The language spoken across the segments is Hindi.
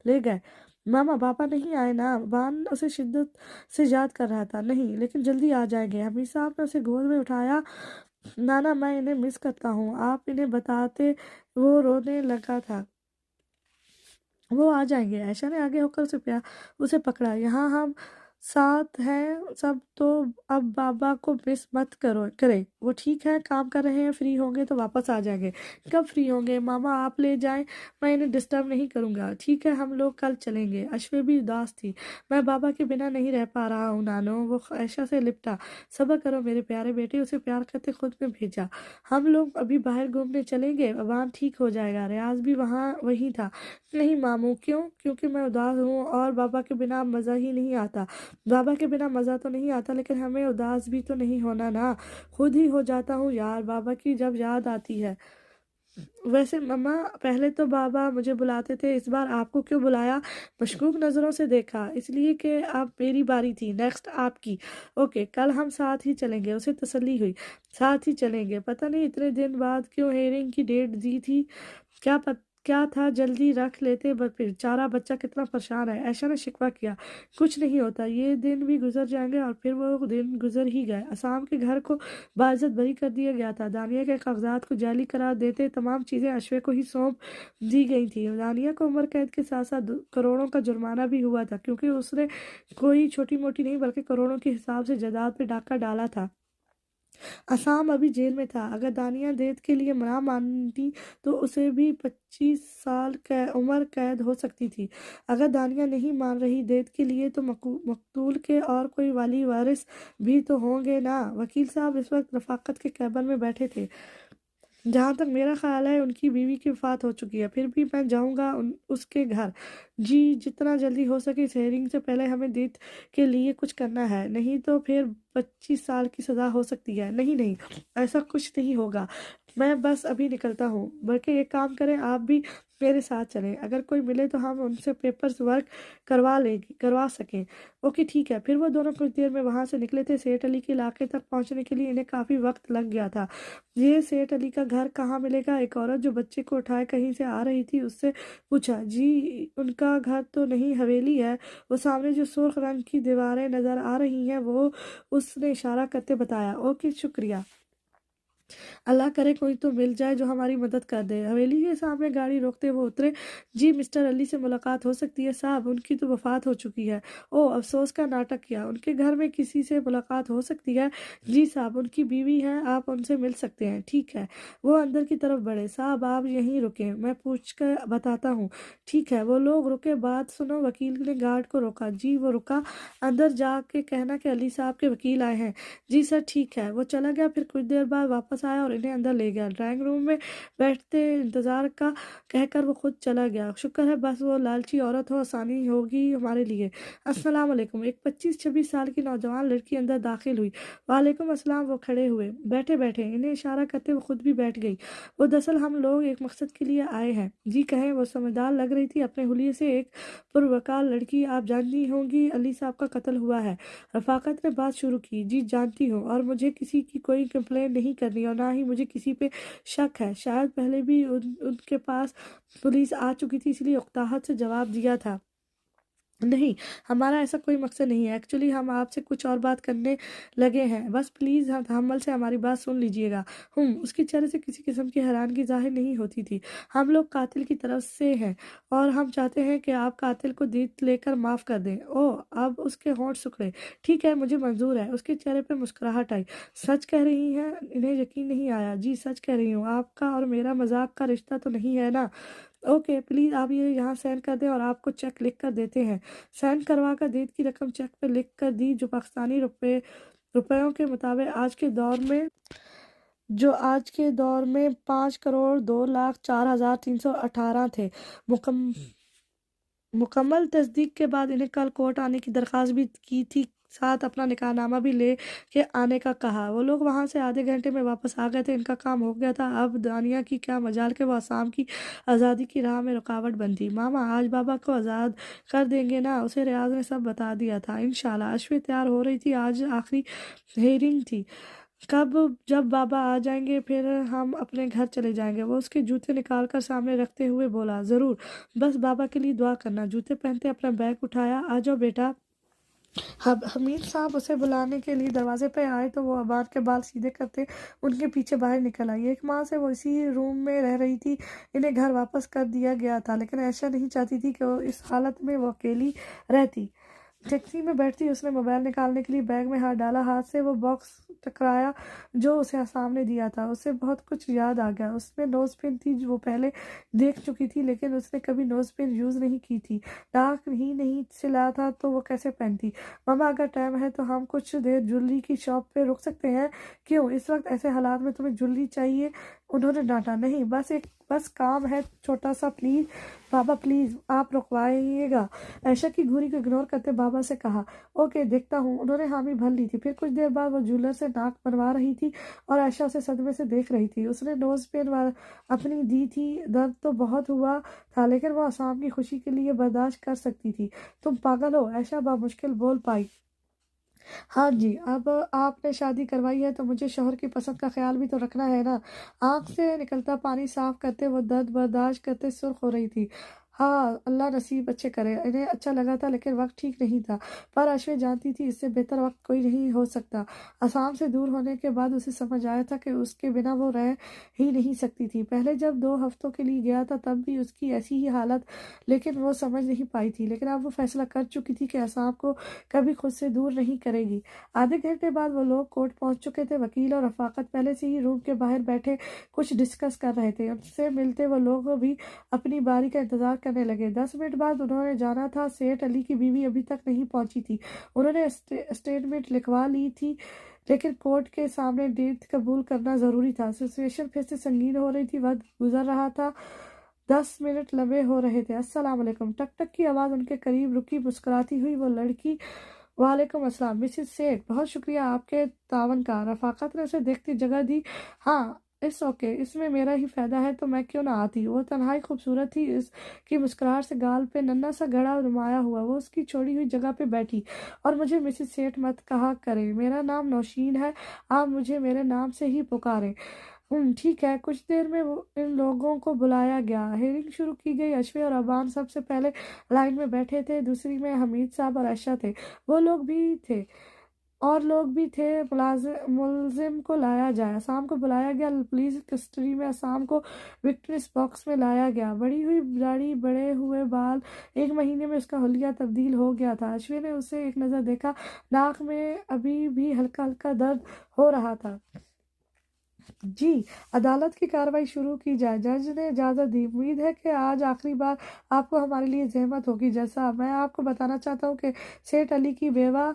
ले गए। मामा पापा नहीं आए ना? बान उसे शिद्दत से याद कर रहा था। नहीं, लेकिन जल्दी आ जाएंगे। हमीद साहब ने उसे गोद में उठाया। नाना, मैं इन्हें मिस करता हूँ, आप इन्हें बताते। वो रोने लगा था। वो आ जाएंगे। आयशा ने आगे होकर उसे पकड़ा। यहाँ हम साथ हैं सब, तो अब बाबा को मिस मत करो करे। वो ठीक है, काम कर रहे हैं, फ्री होंगे तो वापस आ जाएंगे। कब फ्री होंगे? मामा आप ले जाएं, मैं इन्हें डिस्टर्ब नहीं करूंगा। ठीक है, हम लोग कल चलेंगे। अश्वे भी उदास थी। मैं बाबा के बिना नहीं रह पा रहा हूँ नानो। वो आयशा से लिपटा। सब्र करो मेरे प्यारे बेटे, उसे प्यार करते खुद में भेजा। हम लोग अभी बाहर घूमने चलेंगे, अबान ठीक हो जाएगा। रियाज भी वहीं था। नहीं मामू, क्यों? क्योंकि मैं उदास हूँ और बाबा के बिना मज़ा ही नहीं आता। बाबा के बिना मज़ा तो नहीं आता, लेकिन हमें उदास भी तो नहीं होना ना। खुद ही हो जाता हूँ यार बाबा की जब याद आती है। वैसे मम्मा, पहले तो बाबा मुझे बुलाते थे, इस बार आपको क्यों बुलाया? मशकूक नज़रों से देखा। इसलिए कि अब मेरी बारी थी, नेक्स्ट आपकी। ओके, कल हम साथ ही चलेंगे। उसे तसल्ली हुई। साथ ही चलेंगे। पता नहीं इतने दिन बाद क्यों हेयरिंग की डेट दी थी। क्या था, जल्दी रख लेते। बेचारा बच्चा कितना परेशान है। ऐशा ने शिकवा किया। कुछ नहीं होता, ये दिन भी गुजर जाएंगे। और फिर वो दिन गुजर ही गए। असाम के घर को बाइज्जत बरी कर दिया गया था। दानिया के कागजात को जाली करार देते तमाम चीज़ें अश्वे को ही सौंप दी गई थी। दानिया को उम्र कैद के साथ साथ करोड़ों का जुर्माना भी हुआ था, क्योंकि उसने कोई छोटी मोटी नहीं बल्कि करोड़ों के हिसाब से जायदाद पे डाका डाला था। असाम अभी जेल में था। अगर दानिया देद के लिए ना मानती तो उसे भी 25 साल उम्र कैद हो सकती थी। अगर दानिया नहीं मान रही देद के लिए, तो मकतूल के और कोई वाली वारिस भी तो होंगे ना। वकील साहब इस वक्त रफाकत के कैबिन में बैठे थे। जहाँ तक मेरा ख्याल है उनकी बीवी की वफात हो चुकी है। फिर भी मैं जाऊँगा उसके घर। जी, जितना जल्दी हो सके। इस हेयरिंग से पहले हमें डेथ के लिए कुछ करना है, नहीं तो फिर 25 साल की सज़ा हो सकती है। नहीं नहीं, ऐसा कुछ नहीं होगा। मैं बस अभी निकलता हूँ। बल्कि एक काम करें, आप भी मेरे साथ चलें। अगर कोई मिले तो हम उनसे पेपर्स वर्क करवा सकें। ओके ठीक है। फिर वो दोनों कुछ देर में वहाँ से निकले थे। सेठ अली के इलाके तक पहुँचने के लिए इन्हें काफ़ी वक्त लग गया था। ये सेठ अली का घर कहाँ मिलेगा? एक औरत जो बच्चे को उठाए कहीं से आ रही थी उससे पूछा। जी, उनका घर तो नहीं, हवेली है। वो सामने जो सुर्ख रंग की दीवारें नजर आ रही हैं, वो उसने इशारा करते बताया। ओके शुक्रिया। अल्लाह करे कोई तो मिल जाए जो हमारी मदद कर दे। हवेली के सामने गाड़ी रोकते वो उतरे। जी, मिस्टर अली से मुलाकात हो सकती है साहब? उनकी तो वफात हो चुकी है। ओह, अफसोस का नाटक किया। उनके घर में किसी से मुलाकात हो सकती है? जी साहब, उनकी बीवी है, आप उनसे मिल सकते हैं। ठीक है। वो अंदर की तरफ बढ़े। साहब आप यहीं रुके, मैं पूछ कर बताता हूँ। ठीक है। वो लोग रुके। बात सुनो। वकील ने गार्ड को रोका। जी, वो रुका। अंदर जाके कहना कि अली साहब के वकील आए हैं। जी सर, ठीक है। वो चला गया। फिर कुछ देर बाद वापस आया और इन्हें अंदर ले गया। ड्राइंग रूम में बैठते इंतजार का कहकर वो खुद चला गया। शुक्र है बस वो लालची औरत हो, आसानी होगी हमारे लिए। अस्सलाम वालेकुम। एक 25-26 साल की नौजवान लड़की अंदर दाखिल हुई। वालेकुम अस्सलाम। वो खड़े हुए। बैठे बैठे इन्हें इशारा करते वो खुद भी बैठ गई। वो दरअसल हम लोग एक मकसद के लिए आए हैं। जी कहें। वो समझदार लग रही थी अपने हुलिये से। एक पुरवकार लड़की, आप जानती होंगी अली साहब का कत्ल हुआ है। रफाकत ने बात शुरू की। जी जानती हूँ, और मुझे किसी की कोई कंप्लेन नहीं करनी और ना ही मुझे किसी पे शक है। शायद पहले भी उनके पास पुलिस आ चुकी थी, इसलिए उकताहट से जवाब दिया था। नहीं, हमारा ऐसा कोई मकसद नहीं है। एक्चुअली हम आपसे कुछ और बात करने लगे हैं। बस प्लीज़ तहम्मुल से हमारी बात सुन लीजिएगा। उसके चेहरे से किसी किस्म की हैरानगी ज़ाहिर नहीं होती थी। हम लोग कातिल की तरफ से हैं और हम चाहते हैं कि आप कातिल को जीत लेकर माफ़ कर दें। ओह, अब उसके होंठ सिकुड़े। ठीक है, मुझे मंजूर है। उसके चेहरे पर मुस्कुराहट आई। सच कह रही हैं? इन्हें यकीन नहीं आया। जी सच कह रही हूँ। आपका और मेरा मजाक का रिश्ता तो नहीं है ना? ओके, प्लीज़ आप ये यहाँ साइन कर दें और आपको चेक लिख कर देते हैं। साइन करवा कर देद की रकम चेक पे लिख कर दी, जो पाकिस्तानी रुपयों के मुताबिक आज के दौर में 5 करोड़ 2 लाख 4,318 थे। मुकम मुकम्मल तस्दीक के बाद इन्हें कल कोर्ट आने की दरख्वास्त भी की थी, साथ अपना निकाहनामा भी ले के आने का कहा। वो लोग वहां से आधे घंटे में वापस आ गए थे। इनका काम हो गया था। अब दानिया की क्या मजाल के वो आसाम की आज़ादी की राह में रुकावट बनती। मामा आज बाबा को आज़ाद कर देंगे ना? उसे रियाज ने सब बता दिया था। इंशाल्लाह। अश्वे तैयार हो रही थी। आज आखिरी हेयरिंग थी। कब जब बाबा आ जाएंगे फिर हम अपने घर चले जाएंगे। वो उसके जूते निकाल कर सामने रखते हुए बोला, ज़रूर, बस बाबा के लिए दुआ करना। जूते पहनते अपना बैग उठाया। आ जाओ बेटा। हमीद साहब उसे बुलाने के लिए दरवाजे पे आए तो वो अबार के बाल सीधे करते उनके पीछे बाहर निकल आई। एक माह से वो इसी रूम में रह रही थी। इन्हें घर वापस कर दिया गया था, लेकिन ऐशा नहीं चाहती थी कि वो इस हालत में वो अकेली रहती। टैक्सी में बैठती उसने मोबाइल निकालने के लिए बैग में हाथ डाला। हाथ से वो बॉक्स टकराया जो उसे सामने दिया था। उसे बहुत कुछ याद आ गया। उसमें नोज पिन थी जो वो पहले देख चुकी थी, लेकिन उसने कभी नोज पिन यूज़ नहीं की थी। नाक ही नहीं सिला था तो वो कैसे पहनती। मामा, अगर टाइम है तो हम कुछ देर ज्वेलरी की शॉप पे रुक सकते हैं? क्यों, इस वक्त ऐसे हालात में तुम्हें ज्वेलरी चाहिए? उन्होंने डांटा। नहीं, बस काम है छोटा सा, प्लीज बाबा, प्लीज आप रुकवाइएगा। ऐशा की घूरी को इग्नोर करते बाबा से कहा, ओके देखता हूँ। उन्होंने हामी भर ली थी। फिर कुछ देर बाद वो ज्वेलर से नाक बनवा रही थी और ऐशा उसे सदमे से देख रही थी। उसने नोज पेन अपनी दी थी। दर्द तो बहुत हुआ था, लेकिन वो आसाम की खुशी के लिए बर्दाश्त कर सकती थी। तुम पागल हो, ऐशा बामुश्किल बोल पाई। हाँ जी, अब आपने शादी करवाई है तो मुझे शौहर की पसंद का ख्याल भी तो रखना है ना। आंख से निकलता पानी साफ करते वो दर्द बर्दाश्त करते सुर्ख हो रही थी। हाँ, अल्लाह नसीब अच्छे करे। इन्हें अच्छा लगा था, लेकिन वक्त ठीक नहीं था। पर अश्वे जानती थी इससे बेहतर वक्त कोई नहीं हो सकता। आसाम से दूर होने के बाद उसे समझ आया था कि उसके बिना वो रह ही नहीं सकती थी। पहले जब 2 हफ्तों के लिए गया था तब भी उसकी ऐसी ही हालत, लेकिन वो समझ नहीं पाई थी। लेकिन अब वो फैसला कर चुकी थी कि आसाम को कभी खुद से दूर नहीं करेगी। आधे घंटे बाद वो लोग कोर्ट पहुंच चुके थे। वकील और रफाकत पहले से ही रूम के बाहर बैठे कुछ डिस्कस कर रहे थे। उनसे मिलते वो लोग भी अपनी बारी का इंतजार करने लगे। 10 मिनट बाद उन्होंने जाना था। सेठ अली की बीवी अभी तक नहीं पहुंची थी। उन्होंने स्टेटमेंट लिखवा ली थी, लेकिन कोर्ट के सामने डेट कबूल करना जरूरी था। सिचुएशन फिर से संगीन हो रही थी। वक्त गुजर रहा था। 10 मिनट लंबे हो रहे थे। अस्सलाम वालेकुम। टक टक की आवाज उनके करीब रुकी। मुस्कुराती हुई वो लड़की, वालेकुम अस्सलाम मिसिस सेठ, बहुत शुक्रिया आपके तावन का। रफाकत ने उसे देखती जगह दी। हाँ, इट्स ओके, इसमें मेरा ही फायदा है तो मैं क्यों ना आती। वो तन्हाई खूबसूरत थी। इसकी मुस्कुराहट से गाल पे नन्हा सा गड़ा नुमाया हुआ। वो उसकी छोड़ी हुई जगह पे बैठी। और मुझे मिसिस सेठ मत कहा करें, मेरा नाम नौशीन है। आप मुझे मेरे नाम से ही पुकारें। ठीक है। कुछ देर में इन लोगों को बुलाया गया। हेयरिंग शुरू की गई। अशफे और अबान सबसे पहले लाइन में बैठे थे। दूसरी में हमीद साहब और आयशा थे। वो लोग भी थे और लोग भी थे। मुलजिम को लाया जाए। असाम को बुलाया गया। पुलिस कस्टडी में असाम को विक्ट्रेस बॉक्स में लाया गया। बड़ी हुई दाढ़ी, बड़े हुए बाल, 1 महीने में उसका हुलिया तब्दील हो गया था। अश्विन ने उसे एक नज़र देखा। नाक में अभी भी हल्का हल्का दर्द हो रहा था। जी, अदालत की कार्रवाई शुरू की जाए। जज ने इजाज़त दी। उम्मीद है कि आज आखिरी बार आपको हमारे लिए जहमत होगी। जैसा मैं आपको बताना चाहता हूँ कि सेठ अली की बेवा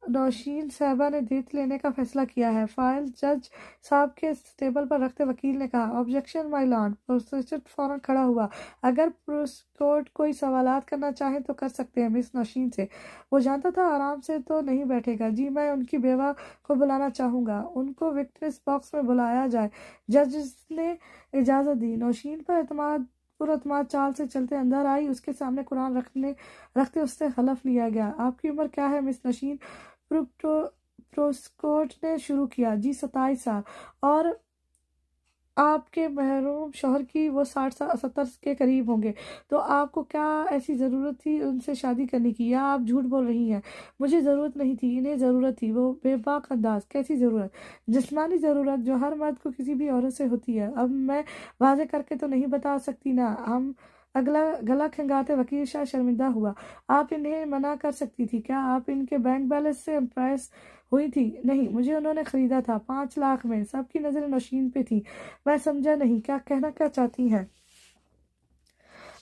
नौशीन साहबा ने जीत लेने का फैसला किया है। फाइल जज साहब के टेबल पर रखते वकील ने कहा, ऑब्जेक्शन माय लॉर्ड। प्रोसिक्यूटर फौरन खड़ा हुआ। अगर कोर्ट कोई सवालात करना चाहे तो कर सकते हैं मिस नौशीन से। वो जानता था आराम से तो नहीं बैठेगा। जी, मैं उनकी बेवा को बुलाना चाहूँगा। उनको विक्ट्रेस बॉक्स में बुलाया जाए। जज ने इजाज़त दी। नौशीन पर पुरअतमाद चाल से चलते अंदर आई। उसके सामने कुरान रखते उससे हलफ लिया गया। आपकी उम्र क्या है मिस नौशीन? प्रोस्कोट ने शुरू किया। जी, 27 साल। और आपके महरूम शौहर की वो 60-70 के करीब होंगे। तो आपको क्या ऐसी ज़रूरत थी उनसे शादी करने की, या आप झूठ बोल रही हैं? मुझे ज़रूरत नहीं थी, इन्हें ज़रूरत थी। वो बेबाक अंदाज। कैसी ज़रूरत? जिस्मानी ज़रूरत, जो हर मर्द को किसी भी औरत से होती है। अब मैं वाजे करके तो नहीं बता सकती ना। हम अगला गला खंगाते वकील शाह शर्मिंदा हुआ। आप इन्हें मना कर सकती थी। क्या आप इनके बैंक बैलेंस से इम्प्रेस हुई थी? नहीं, मुझे उन्होंने खरीदा था 5 लाख में। सबकी नजरें नौशीन पे थी। मैं समझा नहीं, क्या चाहती हैं?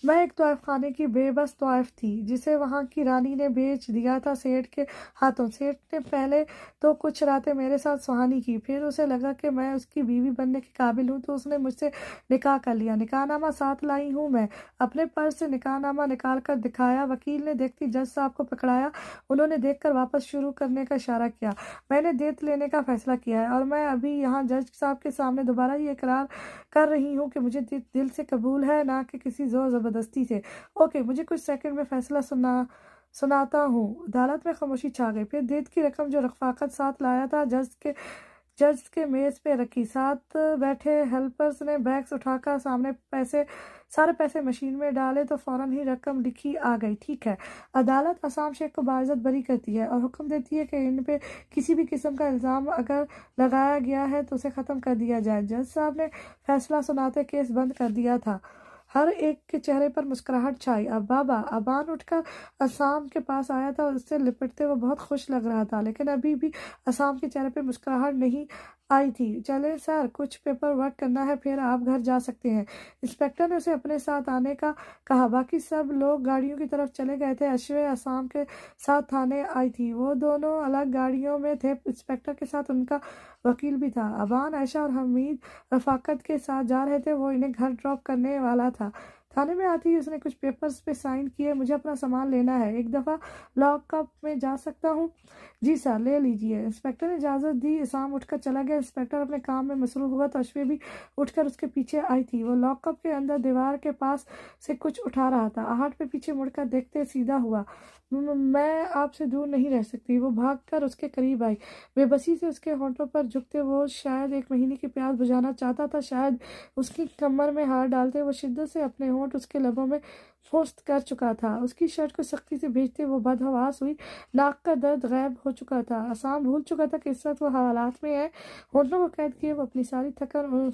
मैं एक तोयफ खाने की बेबस तोयफ थी जिसे वहां की रानी ने बेच दिया था सेठ के हाथों। सेठ ने पहले तो कुछ रातें मेरे साथ सुहानी की। फिर उसे लगा कि मैं उसकी बीवी बनने के काबिल हूँ, तो उसने मुझसे निकाह कर लिया। निकाहनामा साथ लाई हूँ मैं। अपने पर्स से निकाहनामा निकाल कर दिखाया। वकील ने देखती जज साहब को पकड़ाया। उन्होंने देखकर वापस शुरू करने का इशारा किया। मैंने डेट लेने का फैसला किया है और मैं अभी यहाँ जज साहब के सामने दोबारा ये इकरार कर रही हूँ कि मुझे दिल से कबूल है, ना कि किसी जोर जबरदस्ती से। ओके, मुझे कुछ सेकंड में फैसला सुनाता हूँ। अदालत में खामोशी छा गई। फिर डेट की रकम जो रफाकत साथ लाया था जज के जज के मेज पे रखी। साथ बैठे हेल्पर्स ने बैग्स उठाकर सारे पैसे मशीन में डाले तो फौरन ही रकम लिखी आ गई। ठीक है। अदालत असाम शेख को बाइज्जत बरी करती है और हुक्म देती है कि इन पे किसी भी किस्म का इल्ज़ाम अगर लगाया गया है तो उसे ख़त्म कर दिया जाए। जज साहब ने फैसला सुनाते केस बंद कर दिया था। हर एक के चेहरे पर मुस्कुराहट छाई। अब बाबा अबान उठकर असाम के पास आया था और उससे लिपटते वो बहुत खुश लग रहा था, लेकिन अभी भी असाम के चेहरे पर मुस्कुराहट नहीं आई थी। चले सर, कुछ पेपर वर्क करना है, फिर आप घर जा सकते हैं। इंस्पेक्टर ने उसे अपने साथ आने का कहा। बाकी सब लोग गाड़ियों की तरफ चले गए थे। अश्वे असाम के साथ थाने आई थी। वो दोनों अलग गाड़ियों में थे। इंस्पेक्टर के साथ उनका वकील भी था। अबान, आयशा और हमीद रफाकत के साथ जा रहे थे। वो इन्हें घर ड्रॉप करने वाला था। थाने में आते ही उसने कुछ पेपर्स पे साइन किए। मुझे अपना सामान लेना है, एक दफ़ा लॉकअप में जा सकता हूँ? जी सर, ले लीजिए। इंस्पेक्टर ने इजाज़त दी। असाम उठकर चला गया। इंस्पेक्टर अपने काम में मसरूफ हुआ तो अश्वे भी उठकर उसके पीछे आई थी। वो लॉकअप के अंदर दीवार के पास से कुछ उठा रहा था। आहट पे पीछे मुड़कर देखते सीधा हुआ। मैं आपसे दूर नहीं रह सकती। वो भागकर उसके करीब आई। बेबसी से उसके होंठों पर झुकते वो शायद एक महीने की प्यास बुझाना चाहता था। शायद उसकी कमर में हाथ डालते वो शिद्दत से अपने होंठ उसके लबों में फोस्त कर चुका था। उसकी शर्ट को सख्ती से भेजते वो बदहवास हुई। नाक का दर्द गायब हो चुका था। आसाम भूल चुका था कि इस वक्त वो हालात में है। होंठों को कैद किए वो अपनी सारी थकन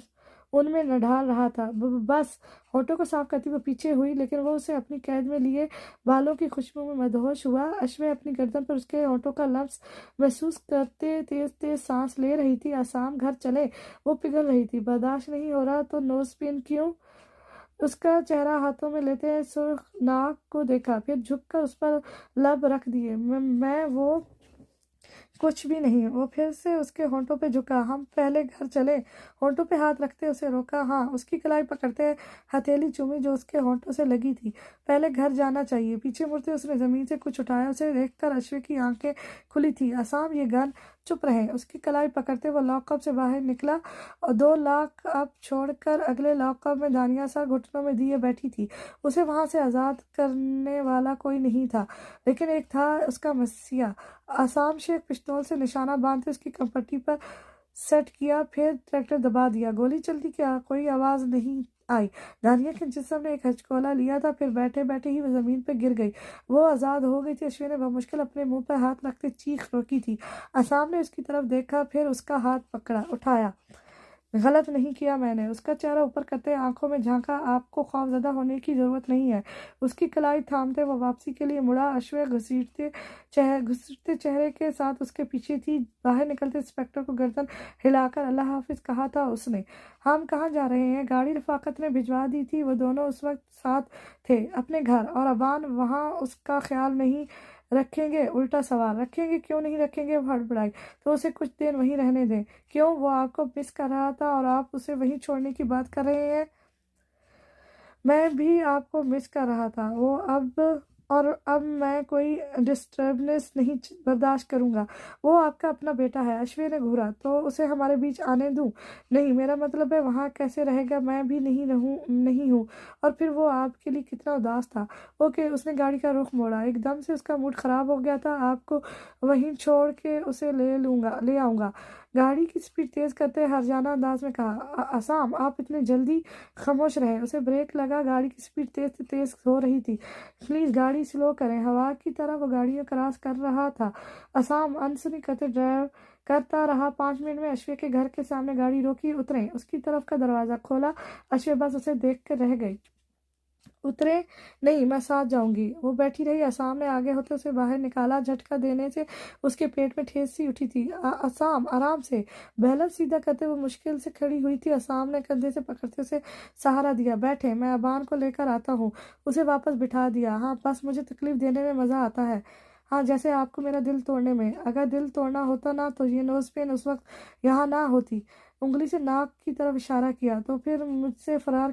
उनमें न ढाल रहा था। बस होंठों को साफ करती वो पीछे हुई, लेकिन वो उसे अपनी कैद में लिए बालों की खुशबू में मदहोश हुआ। अश्वे अपनी गर्दन पर उसके होंठों का लम्स महसूस करते तेज तेज सांस ले रही थी। आसाम, घर चले। वो पिघल रही थी। बर्दाश्त नहीं हो रहा तो नोज पिन क्यों? उसका चेहरा हाथों में लेते सुर्ख नाक को देखा, फिर झुककर उस पर लब रख दिए। मैं वो कुछ भी नहीं। वो फिर से उसके होंठों पे झुका। हम पहले घर चले। होंठों पे हाथ रखते उसे रोका। हाँ। उसकी कलाई पकड़ते हथेली चूमी जो उसके होंठों से लगी थी। पहले घर जाना चाहिए। पीछे मुड़ते उसने जमीन से कुछ उठाया। उसे देखकर अश्वे की आंखें खुली थी। आसाम, ये गन। चुप रहे। उसकी कलाई पकड़ते वो लॉकअप से बाहर निकला और 2 लाख अब छोड़कर अगले लॉकअप में दानिया सा घुटनों में दिए बैठी थी। उसे वहां से आज़ाद करने वाला कोई नहीं था, लेकिन एक था उसका मसीहा। आसाम शेख पिस्तौल से निशाना बांधते उसकी कपट्टी पर सेट किया, फिर ट्रैक्टर दबा दिया। गोली चलती क्या? कोई आवाज नहीं आई। दानिया के जिस्म ने एक हचकोला लिया था, फिर बैठे बैठे ही वो जमीन पर गिर गई। वो आज़ाद हो गई थी। अश्विन ने बमुश्किल अपने मुंह पर हाथ रखते चीख रोकी थी। आसाम ने उसकी तरफ देखा, फिर उसका हाथ पकड़ा उठाया। गलत नहीं किया मैंने। उसका चेहरा ऊपर करते आंखों में झांका। आपको खौफजदा होने की जरूरत नहीं है। उसकी कलाई थामते वो वापसी के लिए मुड़ा। अश्वे घुसते चेहरे के साथ उसके पीछे थी। बाहर निकलते इंस्पेक्टर को गर्दन हिलाकर अल्लाह हाफिज कहा था उसने। हम कहाँ जा रहे हैं? गाड़ी रफाकत ने भिजवा दी थी। वो दोनों उस वक्त साथ थे अपने घर, और अबान वहाँ उसका ख्याल नहीं रखेंगे? उल्टा सवाल। रखेंगे? क्यों नहीं रखेंगे? वो हड़बड़ाई। तो उसे कुछ देर वहीं रहने दें। क्यों? वो आपको मिस कर रहा था और आप उसे वहीं छोड़ने की बात कर रहे हैं? मैं भी आपको मिस कर रहा था। अब मैं कोई डिस्टर्बनेस नहीं बर्दाश्त करूंगा। वो आपका अपना बेटा है। अश्वे ने घूरा। तो उसे हमारे बीच आने दूं? नहीं, मेरा मतलब है वहाँ कैसे रहेगा? मैं भी नहीं हूँ। और फिर वो आपके लिए कितना उदास था। ओके। उसने गाड़ी का रुख मोड़ा। एकदम से उसका मूड खराब हो गया था। आपको वहीं छोड़ के उसे ले आऊंगा। गाड़ी की स्पीड तेज करते हरजाना अंदाज में कहा। असाम, आप इतने जल्दी? खामोश रहे। उसे ब्रेक लगा। गाड़ी की स्पीड तेज तेज हो रही थी। प्लीज गाड़ी स्लो करें। हवा की तरह वो गाड़ियां क्रॉस कर रहा था। असाम अनसुनी करते ड्राइव करता रहा। 5 मिनट में अश्वे के घर के सामने गाड़ी रोकी। उतरे। उसकी तरफ का दरवाजा खोला। अश्वे बस उसे देख कर रह गई। उतरे? नहीं, मैं साथ जाऊंगी। वो बैठी रही। असाम ने आगे होते उसे बाहर निकाला। झटका देने से उसके पेट में ठेस सी उठी थी। असाम, आराम से। बैलेंस सीधा करते वो मुश्किल से खड़ी हुई थी। असाम ने कंधे से पकड़ते उसे सहारा दिया। बैठे, मैं अबान को लेकर आता हूँ। उसे वापस बिठा दिया। हाँ, बस मुझे तकलीफ देने में मजा आता है। हाँ, जैसे आपको मेरा दिल तोड़ने में। अगर दिल तोड़ना होता ना तो ये नोज पेन उस वक्त यहाँ ना होती। उंगली से नाक की तरफ इशारा किया। तो फिर मुझसे फरार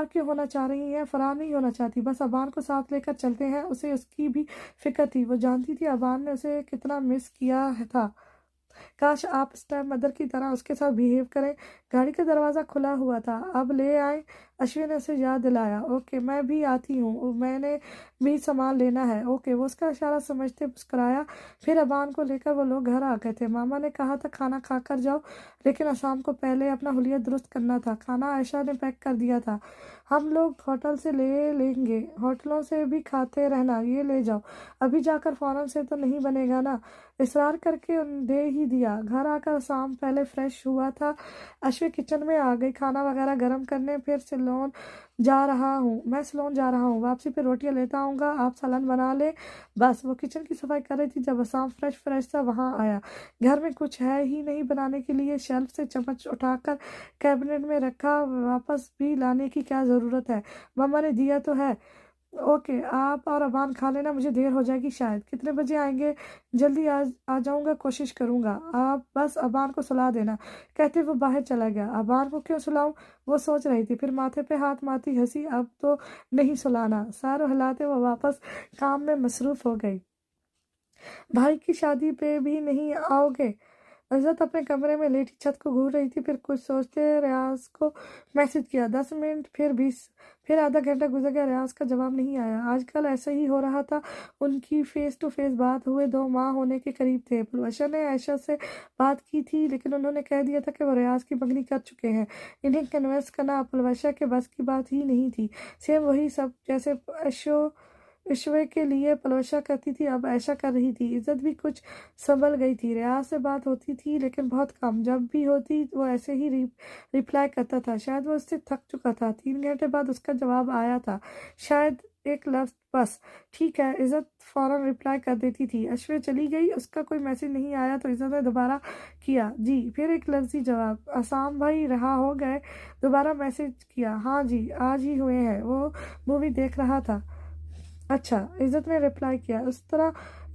क्यों होना चाह रही हैं? फरार नहीं होना चाहती, बस अबान को साथ लेकर चलते हैं। उसे उसकी भी फिक्र थी। वो जानती थी अबान ने उसे कितना मिस किया था। काश आप स्टेप मदर की तरह उसके साथ बिहेव करें। गाड़ी का दरवाजा खुला हुआ था। अब ले आए? अश्विन ने उसे याद दिलाया। ओके मैं भी आती हूँ, मैंने भी सामान लेना है। ओके वो उसका इशारा समझते मुस्कुराया। फिर अबान को लेकर वो लोग घर आ गए थे। मामा ने कहा था खाना खा कर जाओ, लेकिन असाम को पहले अपना हुलिया दुरुस्त करना था। खाना आयशा ने पैक कर दिया था। हम लोग होटल से ले लेंगे, होटलों से भी खाते रहना, ये ले जाओ। अभी जाकर फौरन से तो नहीं बनेगा ना। इसरार करके दे ही दिया। घर आकर शाम पहले फ्रेश हुआ था। अश्विन किचन में आ गई खाना वगैरह गर्म करने। फिर सिलोन जा रहा हूँ, मैं सिलोन जा रहा हूँ, वापसी पे रोटियां लेता आऊँगा, आप सालन बना ले। बस वो किचन की सफाई कर रही थी जब असाम फ्रेश फ्रेश सा वहाँ आया। घर में कुछ है ही नहीं बनाने के लिए। शेल्फ से चम्मच उठाकर कैबिनेट में रखा। वापस भी लाने की क्या ज़रूरत है, मम्मा ने दिया तो है। ओके आप और अबान खा लेना, मुझे देर हो जाएगी शायद। कितने बजे आएंगे? जल्दी आ जाऊंगा, कोशिश करूंगा। आप बस अबान को सुला देना, कहते वो बाहर चला गया। अबान को क्यों सुलाऊं, वो सोच रही थी। फिर माथे पे हाथ मारती हंसी। अब तो नहीं सुलाना। सर हिलाते वो वापस काम में मसरूफ हो गई। भाई की शादी पे भी नहीं आओगे? इज़्ज़त अपने कमरे में लेटी छत को घूर रही थी। फिर कुछ सोचते रियाज को मैसेज किया। 10 मिनट, फिर 20, फिर आधा घंटा गुजर गया। रियाज का जवाब नहीं आया। आजकल ऐसे ही हो रहा था। उनकी फेस टू फेस बात हुए 2 माह होने के करीब थे। पुलवाशा ने आयशा से बात की थी, लेकिन उन्होंने कह दिया था कि वो रियाज की मंगनी कर चुके हैं। इन्हें कन्विंस करना पुलवाशा के बस की बात ही नहीं थी। सेम वही सब जैसे ईश्वर के लिए पलोशा करती थी, अब ऐसा कर रही थी। इज्जत भी कुछ संभल गई थी। रियाज से बात होती थी, लेकिन बहुत कम। जब भी होती वो ऐसे ही रिप्लाई करता था। शायद वो उससे थक चुका था। 3 घंटे बाद उसका जवाब आया था, शायद एक लफ्ज बस। ठीक है, इज्जत फौरन रिप्लाई कर देती थी। अश्विन चली गई, उसका कोई मैसेज नहीं आया तो इज्जत ने दोबारा किया। जी, फिर एक लफ्जी जवाब। असाम भाई रहा हो गए? दोबारा मैसेज किया। हाँ जी, आज ही हुए हैं, वो मूवी देख रहा था। अच्छा, इज्जत ने रिप्लाई किया।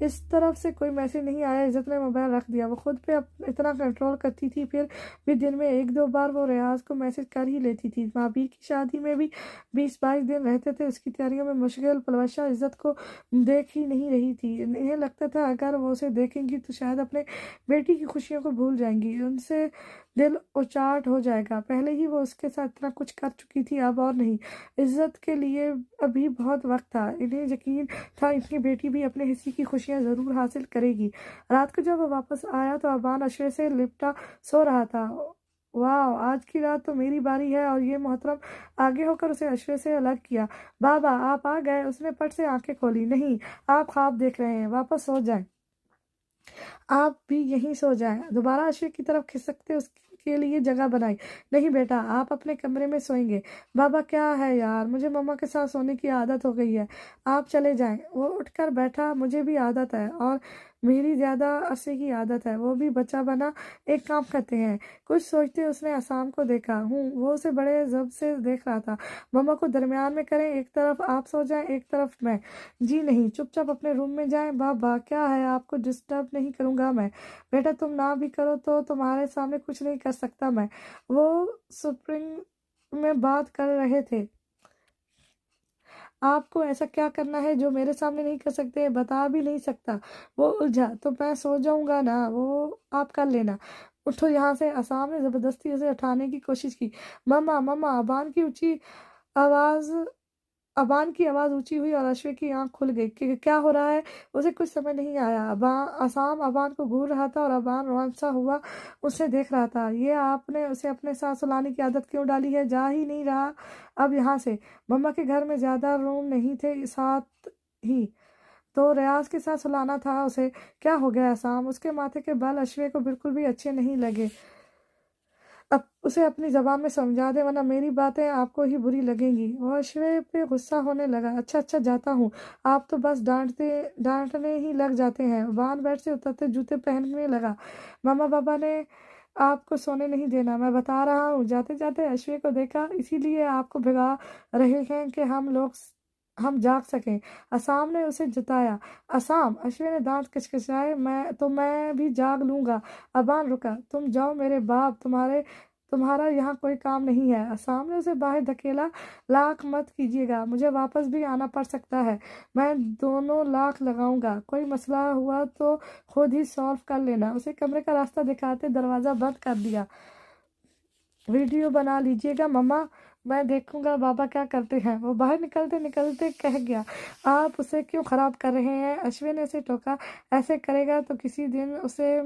इस तरफ से कोई मैसेज नहीं आया। इज्जत ने मोबाइल रख दिया। वो खुद पे इतना कंट्रोल करती थी, फिर भी दिन में 1-2 बार वो रियाज को मैसेज कर ही लेती थी। भाभी की शादी में भी 20-22 दिन रहते थे। उसकी तैयारियों में मुश्किल पलवशा इज्जत को देख ही नहीं रही थी। इन्हें लगता था अगर वो उसे देखेंगी तो शायद अपने बेटी की खुशियों को भूल जाएंगी, उनसे दिल उचाट हो जाएगा। पहले ही वो उसके साथ इतना कुछ कर चुकी थी, अब और नहीं। इज्जत के लिए अभी बहुत वक्त था। इन्हें यकीन था इनकी बेटी भी अपने हिस्से की खुशियां जरूर हासिल करेगी। रात को जब वो वापस आया तो अबान अशरे से लिपटा सो रहा था। वाह, आज की रात तो मेरी बारी है। और ये मोहतरम आगे होकर उसे अशरे से अलग किया। बाबा आप आ गए? उसने पट से आंखें खोली। नहीं, आप ख्वाब देख रहे हैं, वापस सो जाएं। आप भी यहीं सो जाएं। दोबारा अशरे की तरफ खिसकते उसके लिए जगह बनाई। नहीं बेटा, आप अपने कमरे में सोएंगे। बाबा क्या है यार, मुझे मम्मा के साथ सोने की आदत हो गई है, आप चले जाएं। वो उठकर बैठा। मुझे भी आदत है, और मेरी ज्यादा अरसे की आदत है। वो भी बच्चा बना। एक काम करते हैं। कुछ सोचते उसने असाम को देखा। वो उसे बड़े जब से देख रहा था। मम्मा को दरमियान में करें, एक तरफ आप सो जाएं, एक तरफ मैं। जी नहीं, चुपचाप अपने रूम में जाएं। बाबा क्या है, आपको डिस्टर्ब नहीं करूंगा मैं। बेटा तुम ना भी करो तो तुम्हारे सामने कुछ नहीं कर सकता मैं। वो स्प्रिंग में बात कर रहे थे। आपको ऐसा क्या करना है जो मेरे सामने नहीं कर सकते, बता भी नहीं सकता। वो उलझा। तो मैं सो जाऊंगा ना, वो आप कर लेना। उठो यहाँ से। असाम ने जबरदस्ती उसे उठाने की कोशिश की। मम्मा मम्मा, आवाज अबान की आवाज ऊंची हुई और अश्विन की आंख खुल गई कि क्या हो रहा है। उसे कुछ समझ नहीं आया। असाम अबान को घूर रहा था और अबान रोमांच सा हुआ उसे देख रहा था। ये आपने उसे अपने साथ सुलाने की आदत क्यों डाली है? जा ही नहीं रहा अब यहाँ से। मम्मा के घर में ज्यादा रूम नहीं थे, साथ ही तो रियाज के साथ सुलाना था उसे। क्या हो गया असाम? उसके माथे के बाल अश्विन को बिल्कुल भी अच्छे नहीं लगे। अब उसे अपनी जबान में समझा दे, वरना मेरी बातें आपको ही बुरी लगेंगी। वह अश्वे पे गुस्सा होने लगा। अच्छा अच्छा, जाता हूँ। आप तो बस डांटने ही लग जाते हैं। वाहन बैठ से उतरते जूते पहनने लगा। मामा बाबा ने आपको सोने नहीं देना, मैं बता रहा हूँ। जाते जाते अश्वे को देखा, इसीलिए आपको भिगा रहे हैं कि हम जाग सकें। असाम ने उसे जताया। असाम, अश्विन ने दांत कचकचाए। मैं भी जाग लूंगा। अबान रुका। तुम जाओ मेरे बाप, तुम्हारा यहाँ कोई काम नहीं है। असाम ने उसे बाहर धकेला। लाख मत कीजिएगा, मुझे वापस भी आना पड़ सकता है। मैं दोनों लाख लगाऊंगा। कोई मसला हुआ तो खुद ही सॉल्व कर लेना। उसे कमरे का रास्ता दिखाते दरवाजा बंद कर दिया। वीडियो बना लीजिएगा मम्मा, मैं देखूंगा बाबा क्या करते हैं। वो बाहर निकलते निकलते कह गया, आप उसे क्यों खराब कर रहे हैं? अश्विन ने उसे टोका, ऐसे करेगा तो किसी दिन उसे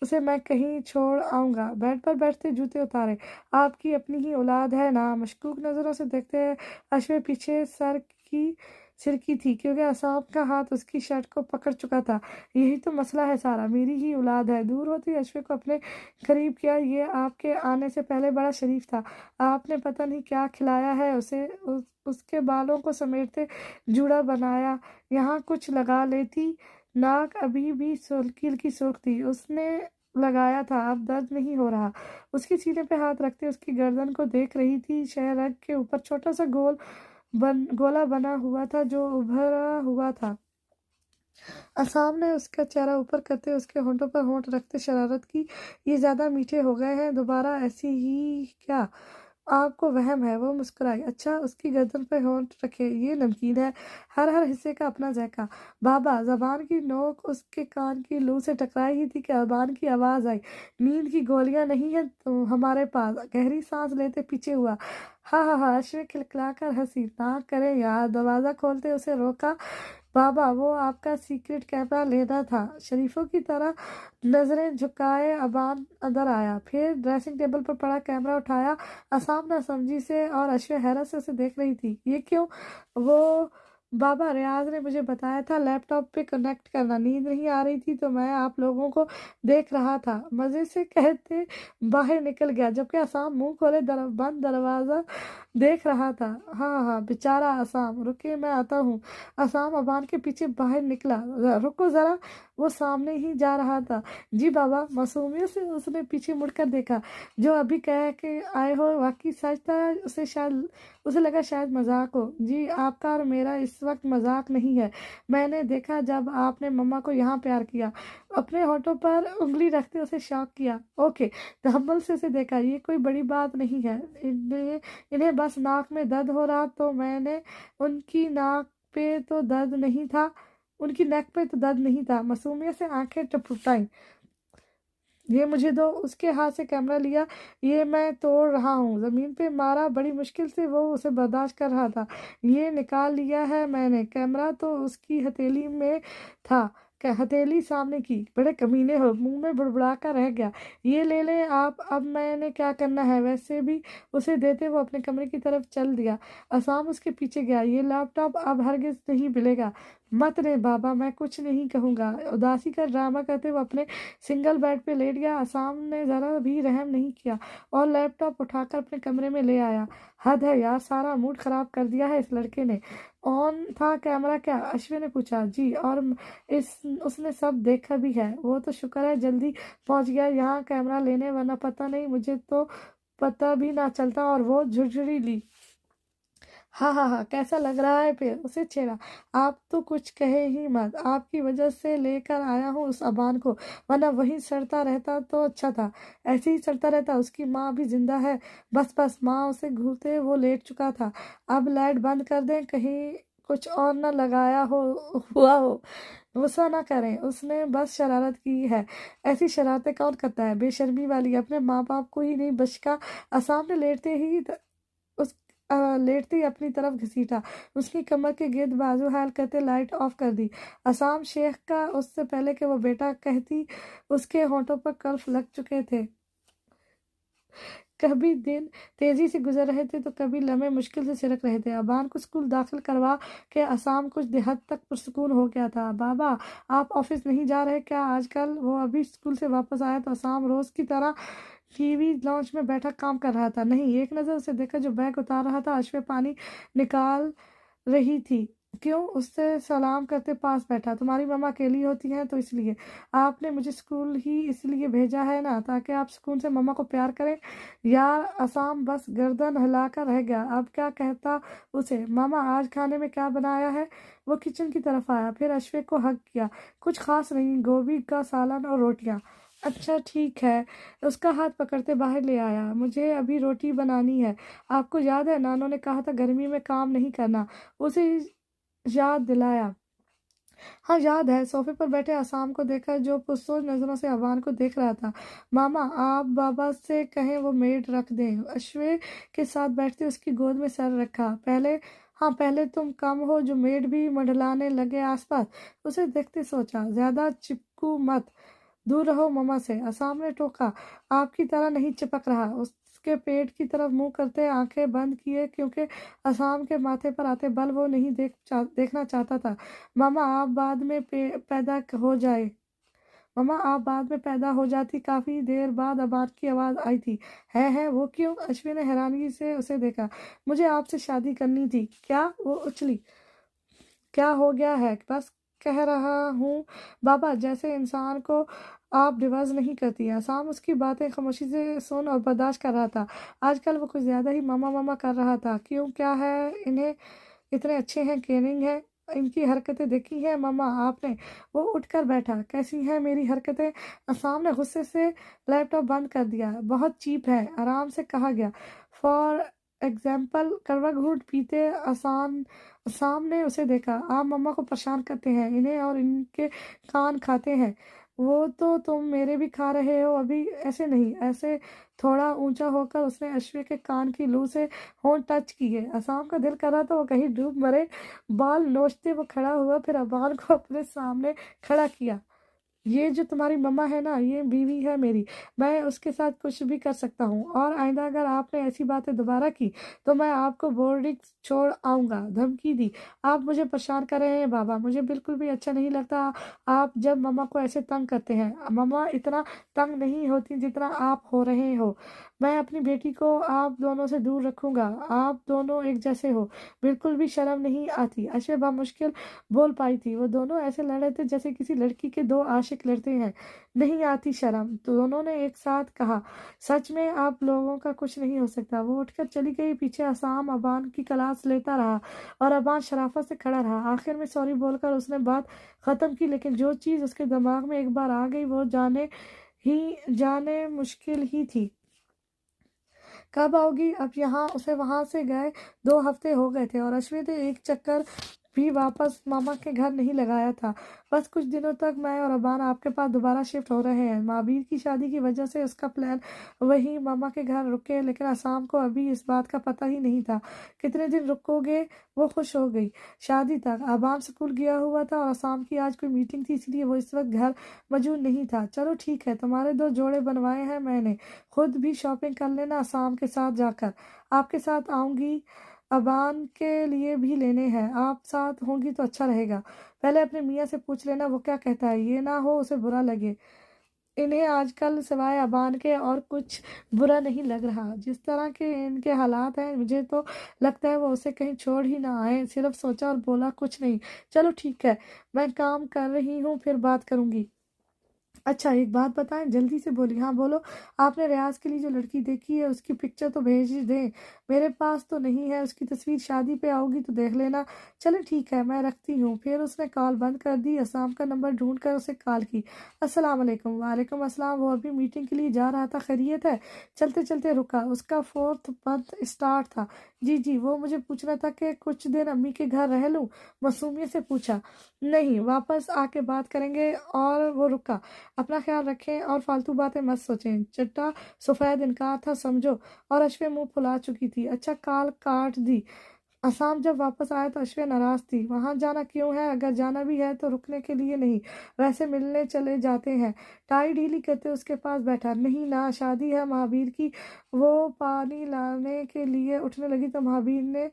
उसे मैं कहीं छोड़ आऊंगा। बेड पर बैठते जूते उतारे, आपकी अपनी ही औलाद है ना? मशकूक नजरों से देखते हैं अश्विन पीछे सिर की थी, क्योंकि असाब का हाथ उसकी शर्ट को पकड़ चुका था। यही तो मसला है सारा, मेरी ही औलाद है। दूर होती अश्विन को अपने करीब किया, ये आपके आने से पहले बड़ा शरीफ था। आपने पता नहीं क्या खिलाया है उसे। उसके बालों को समेटते जूड़ा बनाया, यहाँ कुछ लगा लेती। नाक अभी भी सुर्खी की सुर्ख थी, उसने लगाया था, अब दर्द नहीं हो रहा। उसके सीने पे हाथ रखते उसकी गर्दन को देख रही थी। रग के ऊपर छोटा सा गोला बना हुआ था जो उभरा हुआ था। असाम ने उसका चेहरा ऊपर करते उसके होंठों पर होंठ रखते शरारत की, ये ज्यादा मीठे हो गए हैं, दोबारा ऐसी ही क्या? आपको वहम है। वो मुस्कुराई। अच्छा, उसकी गर्दन पर होंठ रखे, ये नमकीन है। हर हिस्से का अपना जायका। बाबा, जबान की नोक उसके कान की लू से टकराई ही थी कि अबान की आवाज आई, नींद की गोलियां नहीं है तो हमारे पास। गहरी सांस लेते पीछे हुआ। हा, अश्विन खिलखिलाकर हंसी। ना करे यार। दरवाजा खोलते उसे रोका। बाबा, वो आपका सीक्रेट कैमरा लेना था। शरीफों की तरह नजरें झुकाए अबान अंदर आया, फिर ड्रेसिंग टेबल पर पड़ा कैमरा उठाया। असाम नासमझी से और अश्व हैरत से उसे देख रही थी। ये क्यों? वो बाबा, रियाज ने मुझे बताया था लैपटॉप पे कनेक्ट करना। नींद नहीं आ रही थी तो मैं आप लोगों को देख रहा था, मजे से कहते बाहर निकल गया, जबकि असाम मुंह खोले बंद दरवाजा देख रहा था। हाँ, बेचारा असाम। रुके, मैं आता हूँ। असाम अबान के पीछे बाहर निकला। रुको जरा, वो सामने ही जा रहा था। जी बाबा। मासूमियत से उसने पीछे मुड़कर देखा। जो अभी कह के आए हो वाकई सच था? उसे लगा शायद मजाक हो। जी, आपका और मेरा इस वक्त मजाक नहीं है। मैंने देखा जब आपने मम्मा को यहाँ प्यार किया। अपने होठों पर उंगली रखते उसे शॉक किया। ओके, तहम्मुल से उसे देखा। ये कोई बड़ी बात नहीं है। इन्हें बस नाक में दर्द हो रहा तो मैंने उनकी नाक पे तो दर्द नहीं था उनकी नेक पे तो दर्द नहीं था। मासूमियत से आंखें टपटाई। ये मुझे दो। उसके हाथ से कैमरा लिया। ये मैं तोड़ रहा हूँ। जमीन पे मारा, बड़ी मुश्किल से वो उसे बर्दाश्त कर रहा था। ये निकाल लिया है मैंने। कैमरा तो उसकी हथेली में था। हथेली सामने की। बड़े कमीने हो। मुंह में बुड़बुड़ा कर रह गया। ये ले लें आप। अब मैंने क्या करना है? वैसे भी उसे देते वो अपने कमरे की तरफ चल दिया। असाम उसके पीछे गया। ये लैपटॉप अब हरगिज नहीं मिलेगा। मत रे बाबा, मैं कुछ नहीं कहूंगा। उदासी का ड्रामा करते वो अपने सिंगल बेड पे लेट गया। असाम ने जरा भी रहम नहीं किया और लैपटॉप उठाकर अपने कमरे में ले आया। हद है यार, सारा मूड खराब कर दिया है इस लड़के ने। ऑन था कैमरा क्या? अश्विन ने पूछा। जी, और इस उसने सब देखा भी है। वो तो शुक्र है जल्दी पहुंच गया यहाँ कैमरा लेने, वरना पता नहीं मुझे तो पता भी ना चलता। और वो झुरझुरी ली। हाँ, कैसा लग रहा है? फिर उसे छेड़ा। आप तो कुछ कहे ही मत। आपकी वजह से लेकर आया हूँ उस अबान को, वरना वहीं सड़ता रहता तो अच्छा था। ऐसे ही सड़ता रहता। उसकी माँ भी जिंदा है। बस माँ उसे घूरते वो लेट चुका था। अब लाइट बंद कर दें, कहीं कुछ और न लगाया हो हुआ हो। गुस्सा ना करें, उसने बस शरारत की है। ऐसी शरारतें कौन करता है? बेशर्मी वाली। अपने माँ बाप को ही नहीं बचका। आसाम ने उस लेटते ही अपनी तरफ घसीटा। उसकी कमर के गिर्द बाजू हाल करते लाइट ऑफ कर दी। असाम शेख का उससे पहले कि वो बेटा कहती उसके होंठों पर कर्फ लग चुके थे। कभी दिन तेजी से गुजर रहे थे तो कभी लम्हे मुश्किल से सिरक रहे थे। अबान को स्कूल दाखिल करवा के असाम कुछ हद तक पुरसुकून हो गया था। बाबा, आप ऑफिस नहीं जा रहे क्या आजकल? वो अभी स्कूल से वापस आया तो असाम रोज की तरह टीवी लॉन्च में बैठा काम कर रहा था। नहीं, एक नजर उसे देखा जो बैग उतार रहा था। अश्वे पानी निकाल रही थी। क्यों? उससे सलाम करते पास बैठा। तुम्हारी मम्मा अकेली होती हैं तो इसलिए। आपने मुझे स्कूल ही इसलिए भेजा है ना, ताकि आप सुकून से मम्मा को प्यार करें। यार, असाम बस गर्दन हिलाकर रह गया। अब क्या कहता उसे? मामा, आज खाने में क्या बनाया है? वो किचन की तरफ आया, फिर अश्वे को हक किया। कुछ खास नहीं, गोभी का सालन और रोटियां। अच्छा ठीक है। उसका हाथ पकड़ते बाहर ले आया। मुझे अभी रोटी बनानी है। आपको याद है नानों ने कहा था गर्मी में काम नहीं करना? उसे याद दिलाया। हाँ याद है, सोफे पर बैठे असाम को देखकर जो पुरसोच नजरों से अबान को देख रहा था। मामा आप बाबा से कहें वो मेड रख दें। अश्वे के साथ बैठते उसकी गोद में सर रखा। पहले हाँ पहले तुम कम हो जो मेड भी मंडलाने लगे आसपास। उसे देखते सोचा ज्यादा चिपकू मत, दूर रहो मम्मा से। असाम ने टोका। आपकी तरह नहीं चिपक रहा। उसके पेट की तरफ मुंह करते आंखें बंद किए क्योंकि असाम के माथे पर आते बल वो नहीं देखना चाहता था। मामा आप बाद में पैदा हो जाए। मम्मा आप बाद में पैदा हो जाती। काफी देर बाद अबान की आवाज आई थी। है वो क्यों? अश्विन ने हैरानगी से उसे देखा। मुझे आपसे शादी करनी थी। क्या? वो उछली। क्या हो गया है? बस कह रहा हूँ बाबा, जैसे इंसान को आप डिवोर्स नहीं करती। आसाम उसकी बातें खामोशी से सुन और बर्दाश्त कर रहा था। आजकल वो कुछ ज्यादा ही मामा मामा कर रहा था। क्यों, क्या है इन्हें? इतने अच्छे हैं, केयरिंग है। इनकी हरकतें देखी हैं मामा आपने? वो उठकर बैठा। कैसी हैं मेरी हरकतें? आसाम ने गुस्से से लैपटॉप बंद कर दिया। बहुत चीप है, आराम से कहा गया। फॉर एग्जाम्पल कड़वा घूंट पीते आसान सामने उसे देखा। आप मम्मा को परेशान करते हैं, इन्हें और इनके कान खाते हैं। वो तो तुम मेरे भी खा रहे हो अभी। ऐसे नहीं, ऐसे। थोड़ा ऊंचा होकर उसने अश्व के कान की लू से होंठ टच किए। असाम का दिल कर रहा था वो कहीं डूब मरे। बाल नोचते वो खड़ा हुआ, फिर अबान को अपने सामने खड़ा किया। ये जो तुम्हारी मम्मा है ना, ये बीवी है मेरी। मैं उसके साथ कुछ भी कर सकता हूँ, और आइंदा अगर आपने ऐसी बातें दोबारा की तो मैं आपको बोर्डिंग छोड़ आऊंगा। धमकी दी। आप मुझे परेशान कर रहे हैं बाबा, मुझे बिल्कुल भी अच्छा नहीं लगता आप जब मम्मा को ऐसे तंग करते हैं। मम्मा इतना तंग नहीं होती जितना आप हो रहे हो। मैं अपनी बेटी को आप दोनों से दूर रखूंगा। आप दोनों एक जैसे हो, बिल्कुल भी शर्म नहीं आती। अशे मुश्किल बोल पाई थी। वो दोनों ऐसे लड़ रहे थे जैसे किसी लड़की के दो आशिक लड़ते हैं। नहीं आती शर्म, तो दोनों ने एक साथ कहा। सच में आप लोगों का कुछ नहीं हो सकता। वो उठकर चली गई। पीछे असाम अबान की क्लास लेता रहा और अबान शराफत से खड़ा रहा। आखिर में सॉरी बोलकर उसने बात खत्म की, लेकिन जो चीज उसके दिमाग में एक बार आ गई वो जाने मुश्किल ही थी। कब आओगी अब यहाँ? उसे वहां से गए 2 हफ्ते हो गए थे और अश्विन ने एक चक्कर भी वापस मामा के घर नहीं लगाया था। बस कुछ दिनों तक मैं और अबान आपके पास दोबारा शिफ्ट हो रहे हैं। महावीर की शादी की वजह से उसका प्लान वही मामा के घर रुके, लेकिन आसाम को अभी इस बात का पता ही नहीं था। कितने दिन रुकोगे? वो खुश हो गई। शादी तक। अबान स्कूल गया हुआ था और आसाम की आज कोई मीटिंग थी, इसलिए वो इस वक्त घर मौजूद नहीं था। चलो ठीक है, तुम्हारे 2 जोड़े बनवाए हैं मैंने। खुद भी शॉपिंग कर लेना आसाम के साथ जाकर। आपके साथ आऊंगी। अबान के लिए भी लेने हैं। आप साथ होंगी तो अच्छा रहेगा। पहले अपने मियाँ से पूछ लेना वो क्या कहता है, ये ना हो उसे बुरा लगे। इन्हें आजकल सिवाय अबान के और कुछ बुरा नहीं लग रहा। जिस तरह के इनके हालात हैं, मुझे तो लगता है वो उसे कहीं छोड़ ही ना आए। सिर्फ सोचा और बोला, कुछ नहीं। चलो ठीक है, मैं काम कर रही हूँ, फिर बात करूंगी। अच्छा एक बात बताएं, जल्दी से बोली। हाँ बोलो। आपने रियाज के लिए जो लड़की देखी है उसकी पिक्चर तो भेज दें। मेरे पास तो नहीं है उसकी तस्वीर। शादी पे आओगी तो देख लेना। चलो ठीक है, मैं रखती हूँ। फिर उसने कॉल बंद कर दी। असाम का नंबर ढूंढ कर उसे कॉल की। अस्सलाम वालेकुम। वालेकुम अस्सलाम। वो अभी मीटिंग के लिए जा रहा था, खैरियत है? चलते चलते रुका। उसका 4th मंथ स्टार्ट था। जी वो मुझे पूछना था कि कुछ दिन अम्मी के घर रह लूँ? मासूमियत से पूछा। नहीं, वापस आके बात करेंगे। और वो रुका। अपना ख्याल रखें और फालतू बातें मत सोचें। चट्टा सफेद इनकार था समझो। और अश्वे मुंह फुला चुकी थी। अच्छा कॉल काट दी। असाम जब वापस आया तो अश्वे नाराज थी। वहां जाना क्यों है? अगर जाना भी है तो रुकने के लिए नहीं, वैसे मिलने चले जाते हैं। टाई ढीली करते उसके पास बैठा। नहीं ना, शादी है महावीर की। वो पानी लाने के लिए उठने लगी तो महावीर ने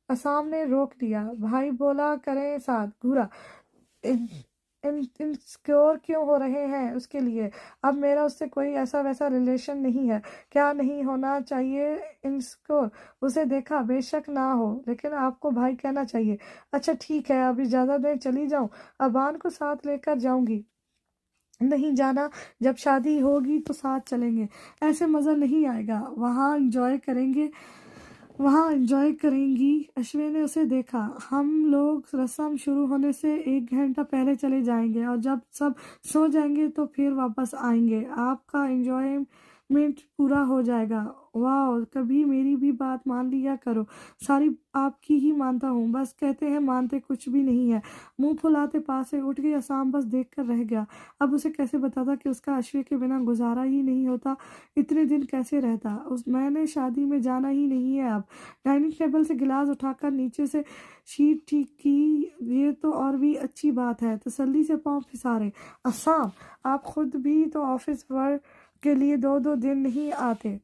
असाम ने रोक दिया। भाई बोला करें साथ घूरा। इनसिक्योर क्यों हो रहे हैं उसके लिए? अब मेरा उससे कोई ऐसा वैसा रिलेशन नहीं है। क्या नहीं होना चाहिए इनसिक्योर? उसे देखा। बेशक ना हो, लेकिन आपको भाई कहना चाहिए। अच्छा ठीक है, अभी ज्यादा देर चली जाऊं? अबान को साथ लेकर जाऊंगी। नहीं जाना, जब शादी होगी तो साथ चलेंगे। ऐसे मजा नहीं आएगा। वहाँ एंजॉय करेंगी। अश्विन ने उसे देखा। हम लोग रस्म शुरू होने से 1 घंटा पहले चले जाएंगे और जब सब सो जाएंगे तो फिर वापस आएंगे। आपका मिनट पूरा हो जाएगा। वाह, कभी मेरी भी बात मान लिया करो, सारी आपकी ही मानता हूँ, बस कहते हैं मानते कुछ भी नहीं है। मुंह फुलाते पास से उठ गई। असाम बस देख कर रह गया। अब उसे कैसे बताता कि उसका अश्वे के बिना गुजारा ही नहीं होता, इतने दिन कैसे रहता। मैंने शादी में जाना ही नहीं है अब। डाइनिंग टेबल से गिलास उठाकर नीचे से शीट ठीक की। ये तो और भी अच्छी बात है, तसल्ली से पाँव फिसारे। असाम, आप खुद भी तो ऑफिस वर्क के लिए 2-2 दिन नहीं आते।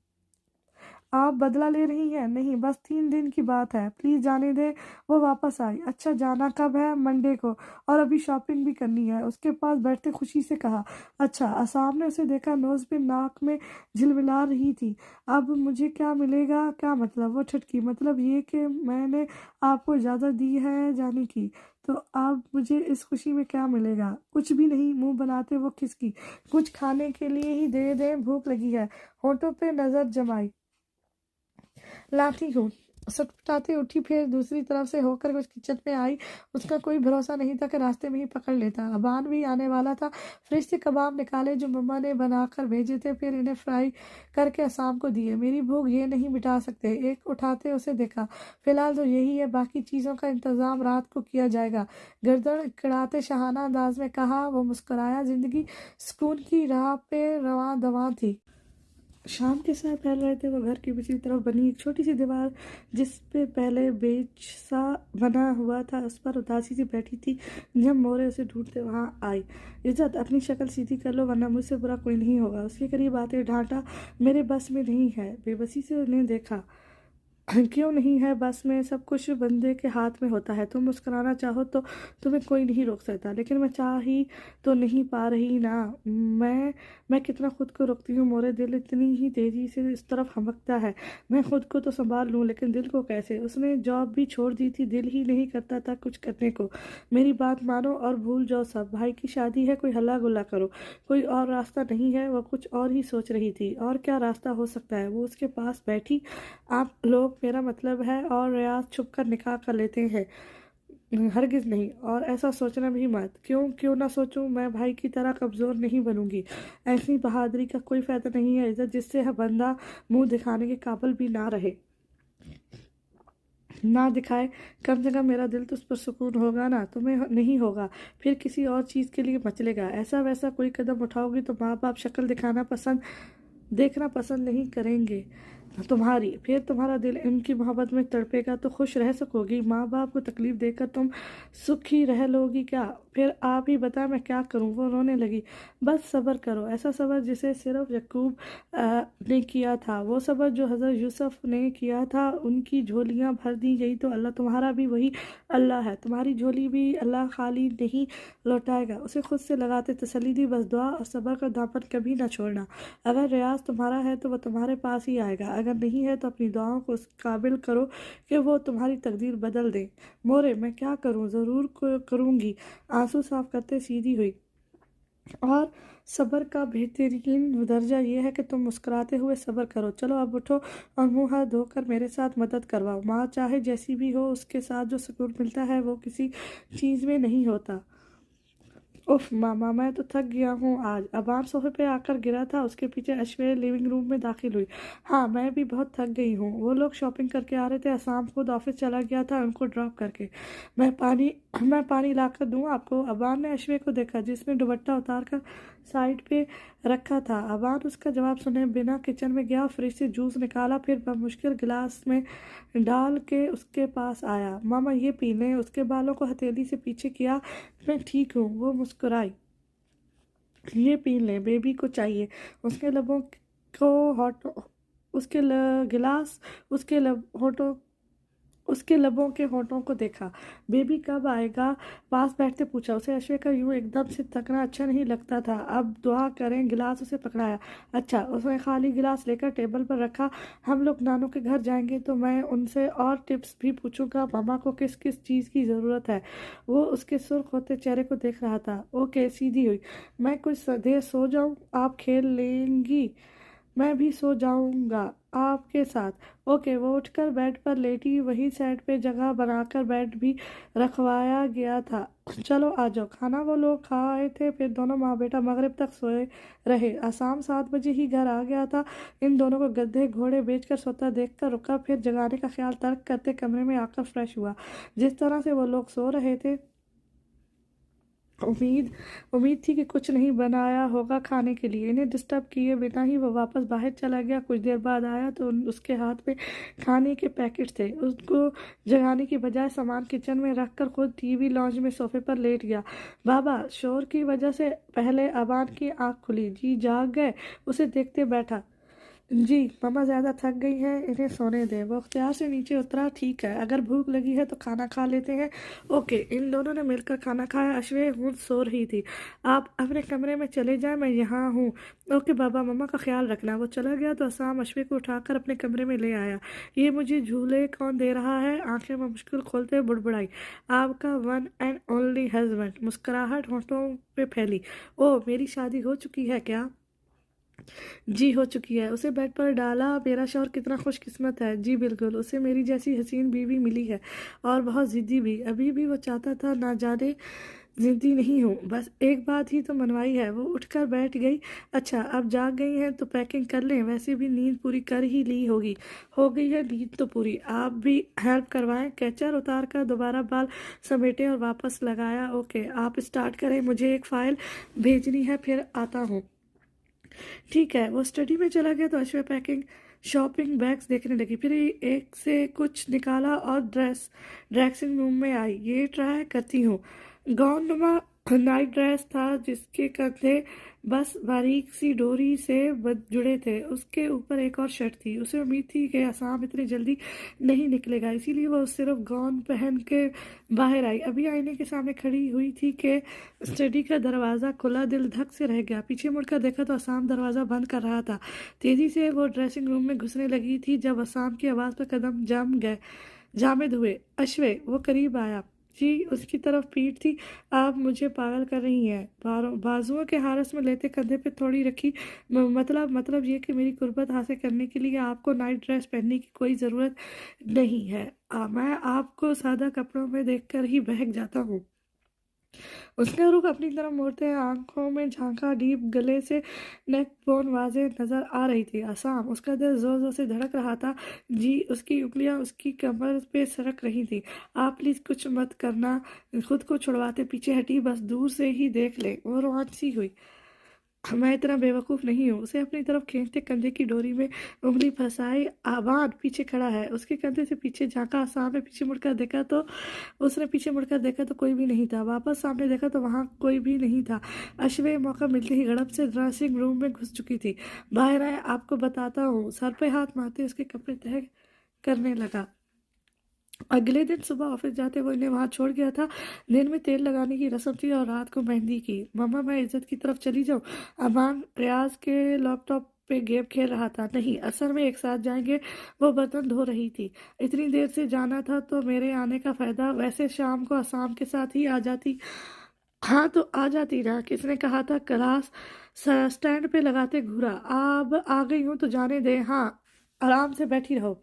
आप बदला ले रही हैं? नहीं, बस 3 दिन की बात है, प्लीज जाने दे। वो वापस आई। अच्छा, जाना कब है? मंडे को, और अभी शॉपिंग भी करनी है। उसके पास बैठते खुशी से कहा। अच्छा। असाम ने उसे देखा, नोज पे नाक में झिलमिला रही थी। अब मुझे क्या मिलेगा? क्या मतलब? वो ठटकी। मतलब ये कि मैंने आपको इजाज़त दी है जाने की, तो अब मुझे इस खुशी में क्या मिलेगा? कुछ भी नहीं। मुंह बनाते वो खिसकी। कुछ खाने के लिए ही दे दें, भूख लगी है। होठों पे नजर जमाई। लाती हूँ। सटपटाते उठी, फिर दूसरी तरफ से होकर कुछ किचन में आई। उसका कोई भरोसा नहीं था कि रास्ते में ही पकड़ लेता। अबान भी आने वाला था। फ्रिज से कबाब निकाले जो मम्मा ने बनाकर भेजे थे, फिर इन्हें फ्राई करके असाम को दिए। मेरी भूख ये नहीं मिटा सकते। एक उठाते उसे देखा। फिलहाल तो यही है, बाकी चीज़ों का इंतजाम रात को किया जाएगा। गर्दन कड़ाते शहाना अंदाज में कहा। वो मुस्कुराया। जिंदगी सुकून की राह पे रवां दवां थी। शाम के समय टहल रहे थे वो घर की पिछली तरफ बनी एक छोटी सी दीवार, जिस पे पहले बेंच सा बना हुआ था, उस पर उदासी सी बैठी थी। जब मोरे उसे ढूंढते वहां आई। इज्जत, अपनी शक्ल सीधी कर लो वरना मुझसे बुरा कोई नहीं होगा। उसके करीब आते डांटा। मेरे बस में नहीं है। बेबसी से उन्हें देखा। क्यों नहीं है बस में? सब कुछ बंदे के हाथ में होता है। तुम मुस्कुराना चाहो तो तुम्हें कोई नहीं रोक सकता, लेकिन मैं चाह ही तो नहीं पा रही ना। मैं कितना खुद को रोकती हूँ मोरे। दिल इतनी ही तेजी से इस तरफ हमकता है। मैं खुद को तो संभाल लूँ, लेकिन दिल को कैसे? उसने जॉब भी छोड़ दी थी, दिल ही नहीं करता था कुछ करने को। मेरी बात मानो और भूल जाओ सब। भाई की शादी है, कोई हल्ला गुल्ला करो। कोई और रास्ता नहीं है? वो कुछ और ही सोच रही थी। और क्या रास्ता हो सकता है? वो उसके पास बैठी। आप लोग, मेरा मतलब है, और रियाज छुप कर निकाह कर लेते हैं। हरगिज नहीं, और ऐसा सोचना भी मत। क्यों ना सोचूं? मैं भाई की तरह कमज़ोर नहीं बनूंगी। ऐसी बहादुरी का कोई फायदा नहीं है इज्जत, जिससे हर बंदा मुंह दिखाने के काबिल भी ना रहे। ना दिखाए, कम से कम मेरा दिल तो उस पर सुकून होगा ना। तुम्हें नहीं होगा, फिर किसी और चीज़ के लिए मचलेगा। ऐसा वैसा कोई कदम उठाओगी तो माँ बाप शक्ल देखना पसंद नहीं करेंगे तुम्हारी। फिर तुम्हारा दिल इनकी मोहब्बत में तड़पेगा तो खुश रह सकोगी? माँ बाप को तकलीफ देकर तुम सुखी रह लोगी क्या? फिर आप ही बता, मैं क्या करूँ? वो रोने लगी। बस सब्र करो, ऐसा सब्र जिसे सिर्फ यकूब ने किया था। वो सब्र जो हज़रत यूसुफ ने किया था। उनकी झोलियाँ भर दी गई तो अल्लाह तुम्हारा भी वही अल्लाह है। तुम्हारी झोली भी अल्लाह खाली नहीं लौटाएगा। उसे खुद से लगाते तसल्ली दी। बस दुआ और सब्र का दामन कभी ना छोड़ना। अगर रियाज तुम्हारा है तो वह तुम्हारे पास ही आएगा, अगर नहीं है तो अपनी दुआओं को उस काबिल करो कि वो तुम्हारी तकदीर बदल दे। मोरे, मैं क्या करूं? ज़रूर करूंगी। आंसू साफ करते सीधी हुई। और सब्र का बेहतरीन दर्जा ये है कि तुम मुस्कुराते हुए सब्र करो। चलो अब उठो और मुंह हाथ धोकर मेरे साथ मदद करवाओ। माँ चाहे जैसी भी हो, उसके साथ जो सुकून मिलता है वो किसी चीज़ में नहीं होता। उफ मामा, मैं तो थक गया हूँ आज। अबान सोफे पे आकर गिरा था। उसके पीछे ऐश्वर्या लिविंग रूम में दाखिल हुई। हाँ, मैं भी बहुत थक गई हूँ। वो लोग शॉपिंग करके आ रहे थे। असाम खुद ऑफिस चला गया था उनको ड्रॉप करके। मैं पानी लाकर दूँ आपको? अबान ने ऐश्वर्या को देखा, जिसने दुपट्टा उतार कर साइड पे रखा था। अबान उसका जवाब सुने बिना किचन में गया, फ्रिज से जूस निकाला, फिर बमुश्किल गिलास में डाल के उसके पास आया। मामा, ये पी लें। उसके बालों को हथेली से पीछे किया। मैं ठीक हूँ। वो मुस्कुराई। ये पी लें, बेबी को चाहिए। उसके लबों को हॉट उसके गिलास उसके लब होठों उसके लबों के होठों को देखा। बेबी कब आएगा? पास बैठते पूछा। उसे अश्वे का यूं एकदम से थकना अच्छा नहीं लगता था। अब दुआ करें। गिलास उसे पकड़ाया। अच्छा। उसने खाली गिलास लेकर टेबल पर रखा। हम लोग नानू के घर जाएंगे तो मैं उनसे और टिप्स भी पूछूंगा। मामा को किस किस चीज़ की ज़रूरत है। वो उसके सुर्ख होते चेहरे को देख रहा था। ओके, सीधी हुई। मैं कुछ देर सो जाऊं? आप खेल लेंगी? मैं भी सो जाऊंगा आपके साथ। ओके। वो उठकर बेड पर लेटी। वही सेट पे जगह बनाकर बेड भी रखवाया गया था। चलो आ जाओ। खाना वो लोग खा आए थे, फिर दोनों माँ बेटा मगरिब तक सोए रहे। आसाम 7 बजे ही घर आ गया था। इन दोनों को गधे घोड़े बेचकर सोता देखकर रुका, फिर जगाने का ख्याल तर्क करते कमरे में आकर फ्रेश हुआ। जिस तरह से वो लोग सो रहे थे, उम्मीद उम्मीद थी कि कुछ नहीं बनाया होगा खाने के लिए। इन्हें डिस्टर्ब किए बिना ही वो वापस बाहर चला गया। कुछ देर बाद आया तो उसके हाथ में खाने के पैकेट थे। उसको जगाने की बजाय सामान किचन में रखकर खुद टीवी लॉन्च में सोफे पर लेट गया। बाबा, शोर की वजह से पहले अबान की आंख खुली। जी जाग गए? उसे देखते बैठा। जी, मम्मा ज़्यादा थक गई है, इन्हें सोने दें। वो अख्तियार से नीचे उतरा। ठीक है, अगर भूख लगी है तो खाना खा लेते हैं। ओके। इन दोनों ने मिलकर खाना खाया। अश्वे हूँ सो रही थी। आप अपने कमरे में चले जाएं, मैं यहाँ हूँ। ओके बाबा, मम्मा का ख्याल रखना। वो चला गया तो असाम अश्वे को उठाकर अपने कमरे में ले आया। ये मुझे झूले कौन दे रहा है? आंखें में मुश्किल खोलते हुए बुड़बुड़ाई। आपका वन एंड ओनली हस्बैंड। मुस्कुराहट होंठों पे फैली। ओह, मेरी शादी हो चुकी है क्या? जी हो चुकी है। उसे बेड पर डाला। मेरा शौहर कितना खुशकिस्मत है। जी बिल्कुल, उसे मेरी जैसी हसीन बीवी मिली है, और बहुत ज़िद्दी भी। अभी भी वो चाहता था ना जाने ज़िद्दी नहीं हूँ, बस एक बात ही तो मनवाई है। वो उठकर बैठ गई। अच्छा, अब जाग गई हैं तो पैकिंग कर लें। वैसे भी नींद पूरी कर ही ली होगी। हो गई है नींद तो पूरी। आप भी हेल्प करवाएं। कैचर उतार कर दोबारा बाल समेटे और वापस लगाया। ओके, आप स्टार्ट करें, मुझे एक फ़ाइल भेजनी है, फिर आता हूँ। ठीक है। वो स्टडी में चला गया तो अश्व पैकिंग शॉपिंग बैग्स देखने लगी। फिर एक से कुछ निकाला और ड्रेसिंग रूम में आई। ये ट्राई करती हूँ। गाउन नुमा नाइट ड्रेस था जिसके कंधे बस बारीक सी डोरी से जुड़े थे। उसके ऊपर एक और शर्ट थी। उसे उम्मीद थी कि आसाम इतनी जल्दी नहीं निकलेगा, इसीलिए वो सिर्फ गाउन पहन के बाहर आई। अभी आईने के सामने खड़ी हुई थी कि स्टडी का दरवाज़ा खुला। दिल धक से रह गया। पीछे मुड़कर देखा तो असाम दरवाज़ा बंद कर रहा था। तेज़ी से वो ड्रेसिंग रूम में घुसने लगी थी जब असाम की आवाज़ पर कदम जम गए, जामिद हुए। अश्वे। वो करीब आया। जी, उसकी तरफ पीठ थी। आप मुझे पागल कर रही हैं। बाजुओं के हारस में लेते कंधे पे थोड़ी रखी। मतलब ये कि मेरी कुर्बत हासिल करने के लिए आपको नाइट ड्रेस पहनने की कोई ज़रूरत नहीं है। मैं आपको सादा कपड़ों में देखकर ही बहक जाता हूँ। उसने रुख अपनी तरफ मोड़ते आंखों में झांका। डीप गले से नेक बोन वाजे नजर आ रही थी। आसाम। उसका दिल जोर जोर से धड़क रहा था। जी। उसकी उंगलियां उसकी कमर पे सरक रही थी। आप प्लीज कुछ मत करना। खुद को छुड़वाते पीछे हटी। बस दूर से ही देख ले। वो रोमांची हुई। मैं इतना बेवकूफ़ नहीं हूँ। उसे अपनी तरफ खींचते कंधे की डोरी में उंगली फंसाई। आबाद पीछे खड़ा है। उसके कंधे से पीछे झांका। सामने पीछे मुड़कर देखा तो उसने पीछे मुड़कर देखा तो कोई भी नहीं था। वापस सामने देखा तो वहाँ कोई भी नहीं था। अश्वे मौका मिलते ही गड़प से ड्रेसिंग रूम में घुस चुकी थी। बाहर आए, आपको बताता हूँ। सर पे हाथ मारते उसके कपड़े तय करने लगा। अगले दिन सुबह ऑफिस जाते वो इन्हें वहां छोड़ गया था। दिन में तेल लगाने की रस्म थी और रात को मेहंदी की। मम्मा, मैं इज्जत की तरफ चली जाऊं? अमान रियाज के लैपटॉप पे गेम खेल रहा था। नहीं, असल में एक साथ जाएंगे। वो बर्तन धो रही थी। इतनी देर से जाना था तो मेरे आने का फायदा। वैसे शाम को आसाम के साथ ही आ जाती। हाँ तो आ जाती ना। किसने कहा था? क्लास स्टैंड पे लगाते घूरा। अब आ गई हूँ तो जाने दे। हाँ, आराम से बैठी रहो।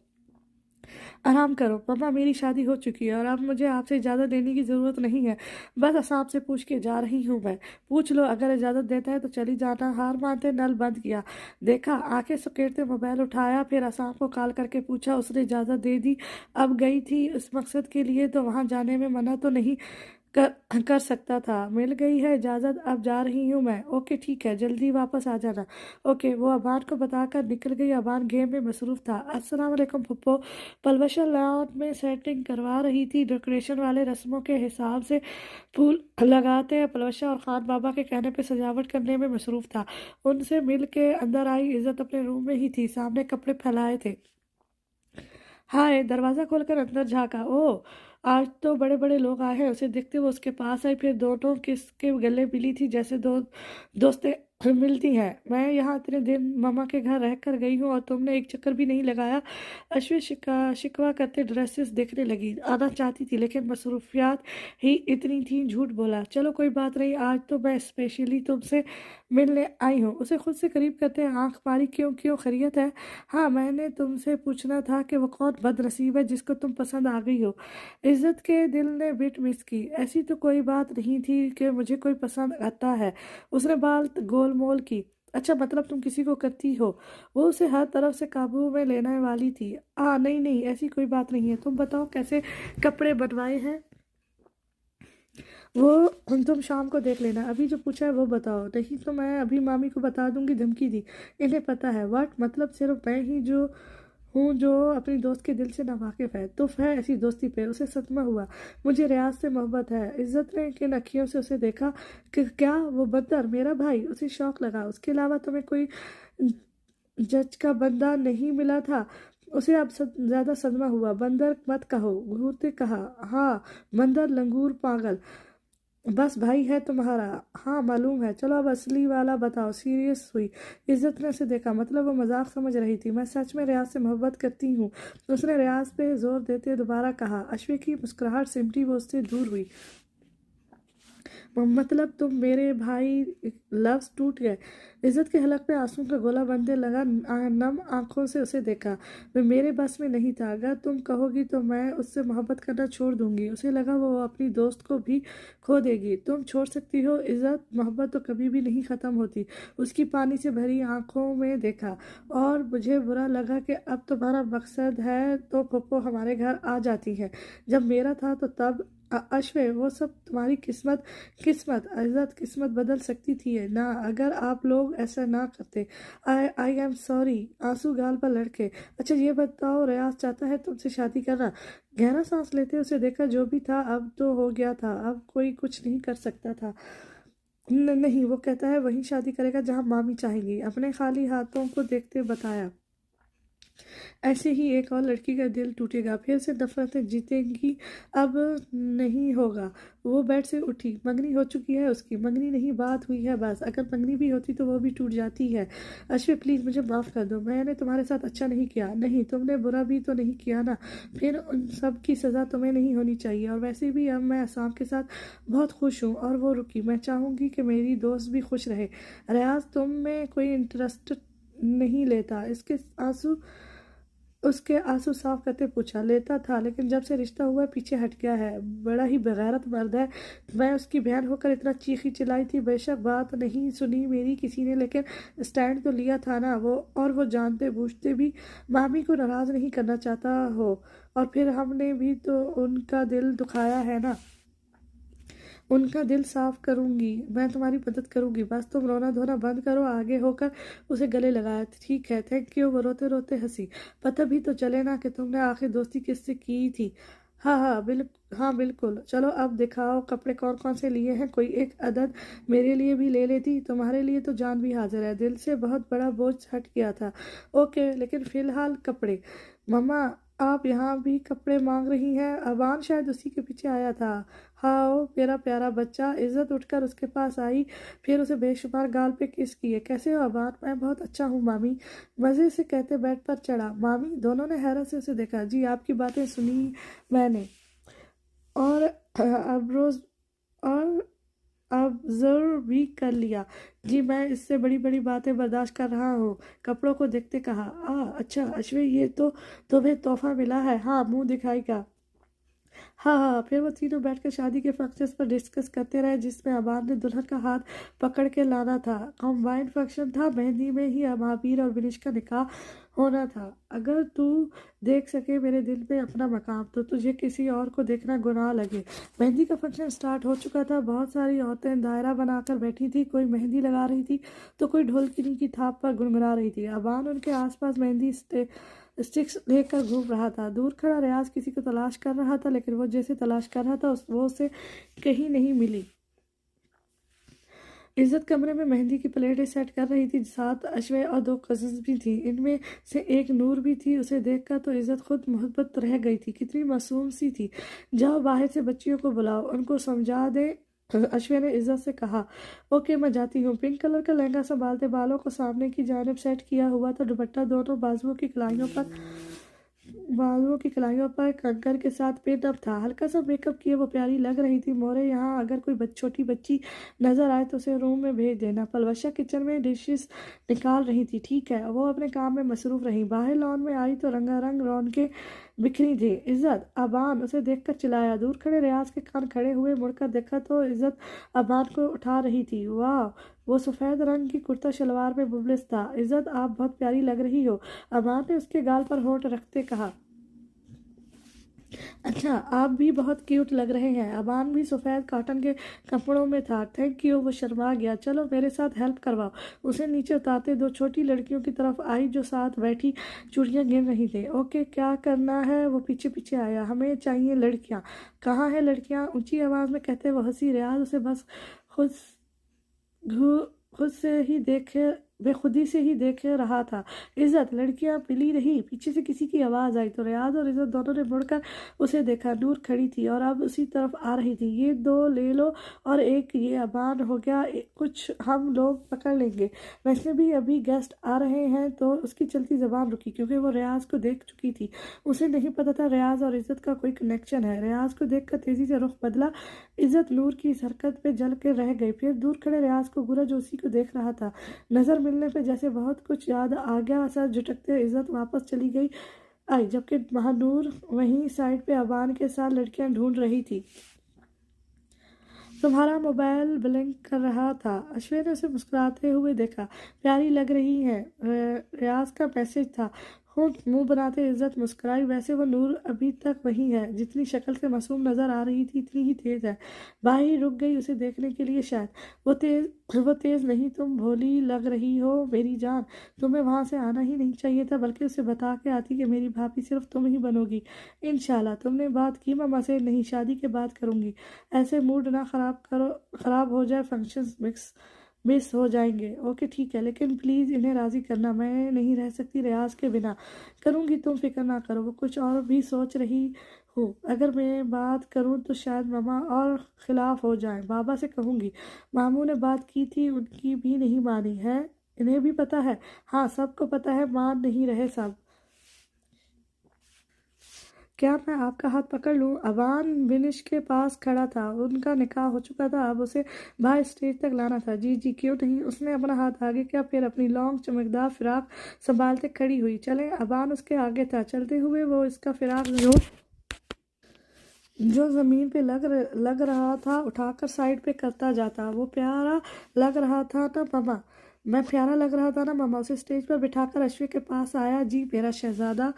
आराम करो। पापा, मेरी शादी हो चुकी है और अब मुझे आपसे इजाज़त लेने की ज़रूरत नहीं है। बस असाम से पूछ के जा रही हूँ मैं। पूछ लो, अगर इजाज़त देता है तो चली जाना। हार मानते नल बंद किया। देखा, आंखें सकेटते मोबाइल उठाया। फिर असाम को कॉल करके पूछा। उसने इजाज़त दे दी। अब गई थी इस मकसद के लिए तो वहाँ जाने में मना तो नहीं कर सकता था। मिल गई है इजाज़त, अब जा रही हूँ मैं। ओके ठीक है, जल्दी वापस आ जाना। ओके। वो अबान को बताकर निकल गई। अबान गेम में मसरूफ था। अस्सलाम वालेकुम फुप्पो। पलवशा लॉन में सेटिंग करवा रही थी। डेकोरेशन वाले रस्मों के हिसाब से फूल लगाते हैं। पलवशा और खान बाबा के कहने पे सजावट करने में मसरूफ था। उनसे मिल के अंदर आई। इज्जत अपने रूम में ही थी, सामने कपड़े फैलाए थे। हाय। दरवाज़ा खोलकर अंदर झाँका। ओह, आज तो बड़े बड़े लोग आए हैं। उसे देखते हुए उसके पास आई। फिर दोनों किसके गले मिली थी जैसे दो दोस्तें मिलती हैं। मैं यहाँ इतने दिन मामा के घर रह कर गई हूँ और तुमने एक चक्कर भी नहीं लगाया। अश्वी शिकवा करते ड्रेसेस देखने लगी। आना चाहती थी लेकिन मसरूफियात ही इतनी थी, झूठ बोला। चलो कोई बात नहीं, आज तो मैं स्पेशली तुमसे मिलने आई हूँ। उसे खुद से करीब करते आंख मारी। क्यों क्यों, खैरियत है? हाँ, मैंने तुमसे पूछना था कि वो कौन बदनसीब है जिसको तुम पसंद आ गई हो। इज्जत के दिल ने बिट मिस की। ऐसी तो कोई बात नहीं थी कि मुझे कोई पसंद आता है। उसने बाल गोलमोल की। अच्छा, मतलब तुम किसी को करती हो? वो उसे हर तरफ से काबू में लेने वाली थी। नहीं नहीं, ऐसी कोई बात नहीं है। तुम बताओ कैसे कपड़े बनवाए हैं? वो तुम शाम को देख लेना। अभी जो पूछा है वो बताओ, नहीं तो मैं अभी मामी को बता दूंगी। धमकी दी। इन्हें पता है? व्हाट मतलब? सिर्फ मैं ही जो हूँ जो अपनी दोस्त के दिल से नावाकिफ है। तुफ है ऐसी दोस्ती पे। उसे सदमा हुआ। मुझे रियाज से मोहब्बत है। इज्जत ने किन अखियों से उसे देखा कि क्या वो बंदर मेरा भाई? उसे शौक लगा। उसके अलावा तुम्हें कोई जज का बंदा नहीं मिला था? उसे अब ज्यादा सदमा हुआ। बंदर मत कहो, घूरते कहा। हाँ, बंदर, लंगूर, पागल, बस भाई है तुम्हारा। हाँ मालूम है। चलो अब असली वाला बताओ। सीरियस हुई। इज्जत ने उसे देखा, मतलब वो मजाक समझ रही थी। मैं सच में रियाज से मोहब्बत करती हूँ। उसने रियाज पे जोर देते दोबारा कहा। अश्वी की मुस्कुराहट सिमटी, वो उससे दूर हुई। मतलब तुम मेरे भाई? लफ्ज टूट गए। इज्जत के हलक पे आंसू का गोला बनने लगा। नम आंखों से उसे देखा। मैं मेरे बस में नहीं था। अगर तुम कहोगी तो मैं उससे मोहब्बत करना छोड़ दूंगी। उसे लगा वो अपनी दोस्त को भी खो देगी। तुम छोड़ सकती हो इज्जत, मोहब्बत तो कभी भी नहीं खत्म होती। उसकी पानी से भरी आंखों में देखा। और मुझे बुरा लगा कि अब तुम्हारा मकसद है तो पप्पो हमारे घर आ जाती है। जब मेरा था तो तब अश्वे वो सब तुम्हारी किस्मत। किस्मत? इज्जत किस्मत बदल सकती थी ना अगर आप लोग ऐसा ना करते। I am sorry. आंसू गाल पर लड़के। अच्छा ये बताओ, रियाज चाहता है तुमसे शादी करना? गहरा सांस लेते उसे देखा। जो भी था अब तो हो गया था। अब कोई कुछ नहीं कर सकता था। नहीं, वो कहता है वहीं शादी करेगा जहां मामी चाहेंगी। अपने खाली हाथों को देखते बताया। ऐसे ही एक और लड़की का दिल टूटेगा, फिर से नफरतें जीतेंगी। अब नहीं होगा। वो बेड से उठी। मंगनी हो चुकी है उसकी। मंगनी नहीं, बात हुई है बस। अगर मंगनी भी होती तो वो भी टूट जाती है। अश्वे प्लीज मुझे माफ कर दो। मैंने तुम्हारे साथ अच्छा नहीं किया। नहीं, तुमने बुरा भी तो नहीं किया ना। फिर उन सब की सजा तुम्हें नहीं होनी चाहिए। और वैसे भी अब मैं असाम के साथ बहुत खुश हूँ। और वो रुकी। मैं चाहूंगी कि मेरी दोस्त भी खुश रहे। रियाज तुम में कोई इंटरेस्ट नहीं लेता? उसके आंसू साफ करते पूछा। लेता था, लेकिन जब से रिश्ता हुआ पीछे हट गया है। बड़ा ही बेगैरत मर्द है। मैं उसकी बहन होकर इतना चीखी चिल्लाई थी। बेशक बात नहीं सुनी मेरी किसी ने, लेकिन स्टैंड तो लिया था ना वो। और वो जानते बूझते भी मामी को नाराज नहीं करना चाहता हो। और फिर हमने भी तो उनका दिल दुखाया है ना। उनका दिल साफ करूंगी। मैं तुम्हारी मदद करूंगी। बस तुम रोना धोना बंद करो। आगे होकर उसे गले लगाया। ठीक है, थैंक यू। वो रोते रोते हंसी। पता भी तो चले ना कि तुमने आखिर दोस्ती किससे की थी। हाँ बिल्कुल। चलो अब दिखाओ कपड़े कौन कौन से लिए हैं। कोई एक अदद मेरे लिए भी ले लेती। तुम्हारे लिए तो जान भी हाजिर है। दिल से बहुत बड़ा बोझ हट गया था। ओके, लेकिन फिलहाल कपड़े। मम्मा, आप यहाँ भी कपड़े मांग रही हैं? अबान शायद उसी के पीछे आया था। हाँ ओ मेरा प्यारा बच्चा। इज्जत उठकर उसके पास आई। फिर उसे बेशुमार गाल पे किस किए। कैसे हो अबान? मैं बहुत अच्छा हूँ मामी, मज़े से कहते बेड पर चढ़ा। मामी? दोनों ने हैरत से उसे देखा। जी, आपकी बातें सुनी मैंने। और अब रोज और ऑब्जर्व भी कर लिया। जी, मैं इससे बड़ी बड़ी बातें बर्दाश्त कर रहा हूँ। कपड़ों को देखते कहा। अच्छा अश्विन, ये तो तुम्हें तोहफा मिला है। हाँ, मुंह दिखाएगा। हाँ, फिर वो तीनों बैठकर शादी के फंक्शन पर डिस्कस करते रहे, जिसमें अमान ने दुल्हन का हाथ पकड़ के लाना था। कॉम्बाइंड फंक्शन था। मेहंदी में ही महावीर और विनिश का निकाह होना था। अगर तू देख सके मेरे दिल में अपना मकाम, तो तुझे किसी और को देखना गुनाह लगे। मेहंदी का फंक्शन स्टार्ट हो चुका था। बहुत सारी औरतें दायरा बनाकर बैठी थी। कोई मेहंदी लगा रही थी तो कोई ढोलकी की थाप पर गुनगुना रही थी। अबान उनके आसपास मेहंदी स्टिक्स लेकर घूम रहा था। दूर खड़ा रियाज किसी को तलाश कर रहा था, लेकिन वो जैसे तलाश कर रहा था वो उसे कहीं नहीं मिली। इज्जत कमरे में मेहंदी की प्लेटें सेट कर रही थी। साथ अश्वे और दो कजिन्स भी थी। इनमें से एक नूर भी थी। उसे देखकर तो इज्जत खुद मोहब्बत रह गई थी। कितनी मासूम सी थी। जाओ बाहर से बच्चियों को बुलाओ, उनको समझा दे अश्विन ने इज्जत से कहा। ओके, मैं जाती हूँ। पिंक कलर का लहंगा संभालते बालों को सामने की जानिब सेट किया हुआ था। दुपट्टा दोनों बाजुओं की कलाइयों पर कंकर के साथ पिन अप था। हल्का सा मेकअप किए वो प्यारी लग रही थी। मोरे, यहाँ अगर कोई छोटी बच्ची नजर आए तो उसे रूम में भेज देना। पलवशा किचन में डिशेस निकाल रही थी। ठीक है। वो अपने काम में मसरूफ रही। बाहर लॉन में आई तो रंगारंग रौनकें बिखरी थी। इज्जत! अबान उसे देखकर चिल्लाया। दूर खड़े रियाज के कान खड़े हुए। मुड़कर देखा तो इज्जत अबान को उठा रही थी। वाह! वो सफ़ेद रंग की कुर्ता शलवार में मुबलिस था। इज्जत, आप बहुत प्यारी लग रही हो, अबान ने उसके गाल पर होंठ रखते कहा। अच्छा, आप भी बहुत क्यूट लग रहे हैं। अबान भी सफ़ेद कॉटन के कपड़ों में था। Thank you. वो शर्मा गया। चलो मेरे साथ हेल्प करवाओ। उसे नीचे उतारते दो छोटी लड़कियों की तरफ आई जो साथ बैठी चूड़ियाँ गिन रही थी। ओके, क्या करना है? वो पीछे पीछे आया। हमें चाहिए लड़कियाँ। कहाँ है लड़कियाँ? ऊंची आवाज़ में कहते वो हंसी। रियाज उसे बस खुद घु- खुद से ही देखे बेखुदी से ही देख रहा था। इज्जत! लड़कियां मिली रही। पीछे से किसी की आवाज़ आई तो रियाज और इज्जत दोनों ने मुड़कर उसे देखा। नूर खड़ी थी और अब उसी तरफ आ रही थी। ये दो ले लो और एक ये। अबान हो गया कुछ, हम लोग पकड़ लेंगे। वैसे भी अभी गेस्ट आ रहे हैं। तो उसकी चलती जबान रुकी क्योंकि वो रियाज को देख चुकी थी। उसे नहीं पता था रियाज और इज्जत का कोई कनेक्शन है। रियाज को देखकर तेजी से रुख बदला। इज्जत नूर की इस हरकत पे जल के रह गई। फिर दूर खड़े रियाज को घूरा जो उसी को देख रहा था। नजर मिलने पे जैसे बहुत कुछ याद आ गया। सर झुटकते इज्जत वापस चली गई आई जबकि महानूर वहीं साइड पे अबान के साथ लड़कियां ढूंढ रही थी। तुम्हारा मोबाइल ब्लिंक कर रहा था। अश्विन ने उसे मुस्कुराते हुए देखा। प्यारी लग रही है। रियाज का मैसेज था। मुंह बनाते इज्जत मुस्कुराई। वैसे वो नूर अभी तक वही है। जितनी शक्ल से मासूम नजर आ रही थी इतनी ही तेज है। बाही रुक गई उसे देखने के लिए। शायद वो तेज नहीं। तुम भोली लग रही हो मेरी जान। तुम्हें वहां से आना ही नहीं चाहिए था, बल्कि उसे बता के आती कि मेरी भाभी सिर्फ तुम ही बनोगी इंशाल्लाह। तुमने बात की मामा से? नहीं, शादी के बाद करूंगी। ऐसे मूड ना खराब हो जाए। फंक्शंस मिस हो जाएंगे। ओके ठीक है, लेकिन प्लीज़ इन्हें राज़ी करना। मैं नहीं रह सकती रियाज के बिना। करूँगी, तुम फिक्र ना करो। वो कुछ और भी सोच रही हूँ। अगर मैं बात करूँ तो शायद मामा और ख़िलाफ़ हो जाए। बाबा से कहूँगी। मामू ने बात की थी, उनकी भी नहीं मानी है। इन्हें भी पता है? हाँ, सबको पता है। मान नहीं रहे सब। क्या मैं आपका हाथ पकड़ लूं? अबान बिनिश के पास खड़ा था। उनका निकाह हो चुका था। अब उसे बाहर स्टेज तक लाना था। जी जी, क्यों नहीं। उसने अपना हाथ आगे किया, फिर अपनी लॉन्ग चमकदार फिराक संभालते खड़ी हुई। चले। अबान उसके आगे था। चलते हुए वो इसका फिराक जो जमीन पे लग रहा था उठाकर साइड पे करता जाता। वो प्यारा लग रहा था ना मामा? मैं प्यारा लग रहा था ना मामा? उसे स्टेज पर बिठाकर अश्विन के पास आया। जी मेरा शहजादा,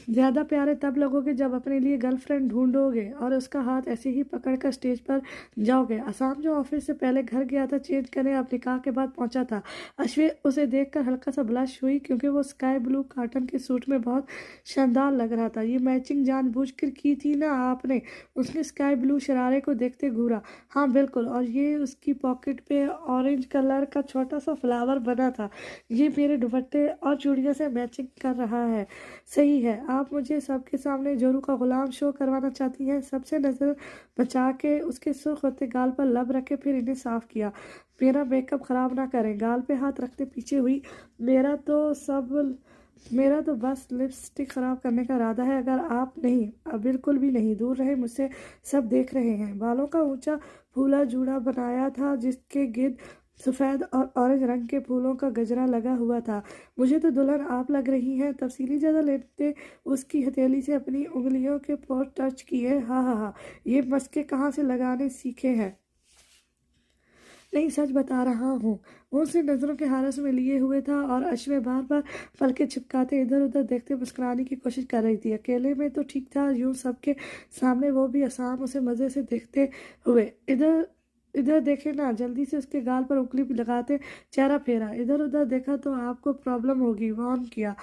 ज़्यादा प्यारे तब लगोगे जब अपने लिए गर्लफ्रेंड ढूंढोगे और उसका हाथ ऐसे ही पकड़कर स्टेज पर जाओगे। असाम जो ऑफिस से पहले घर गया था चेंज करने, अब निकाह के बाद पहुंचा था। अश्विन उसे देखकर हल्का सा ब्लश हुई क्योंकि वो स्काई ब्लू कॉटन के सूट में बहुत शानदार लग रहा था। ये मैचिंग जानबूझकर की थी ना आपने? उसने स्काई ब्लू शरारे को देखते घूरा। हाँ बिल्कुल, और ये उसकी पॉकेट पे ऑरेंज कलर का छोटा सा फ्लावर बना था। ये मेरे दुपट्टे और चूड़ियों से मैचिंग कर रहा है। सही है। आप मुझे सबके सामने जोरू का गुलाम शो करवाना चाहती हैं? सबसे नज़र बचा के उसके सुर्ख होते गाल पर लब रखे, फिर इन्हें साफ किया। मेरा मेकअप ख़राब ना करें। गाल पे हाथ रखते पीछे हुई। मेरा तो बस लिपस्टिक ख़राब करने का इरादा है। अगर आप नहीं, अब बिल्कुल भी नहीं। दूर रहे मुझसे, सब देख रहे हैं। बालों का ऊंचा फूला जूड़ा बनाया था जिसके गिर्द सफ़ेद और ऑरेंज रंग के फूलों का गजरा लगा हुआ था। मुझे तो दुल्हन आप लग रही हैं। तफसीली ज़्यादा लेते उसकी हथेली से अपनी उंगलियों के पोर टच किए। हाँ हाँ हाँ, ये मस्के कहाँ से लगाने सीखे हैं? नहीं, सच बता रहा हूँ। वो उसे नज़रों के हारस में लिए हुए था और अश्वें बार बार पलके छिपकाते इधर उधर देखते मुस्कुराने की कोशिश कर रही थी। अकेले में तो ठीक था, यूं सबके सामने वो भी आसाम उसे मज़े से देखते हुए। इधर इधर देखे ना। जल्दी से उसके गाल पर उंगली लगाते चेहरा फेरा। इधर उधर देखा तो आपको प्रॉब्लम होगी, वार्न किया।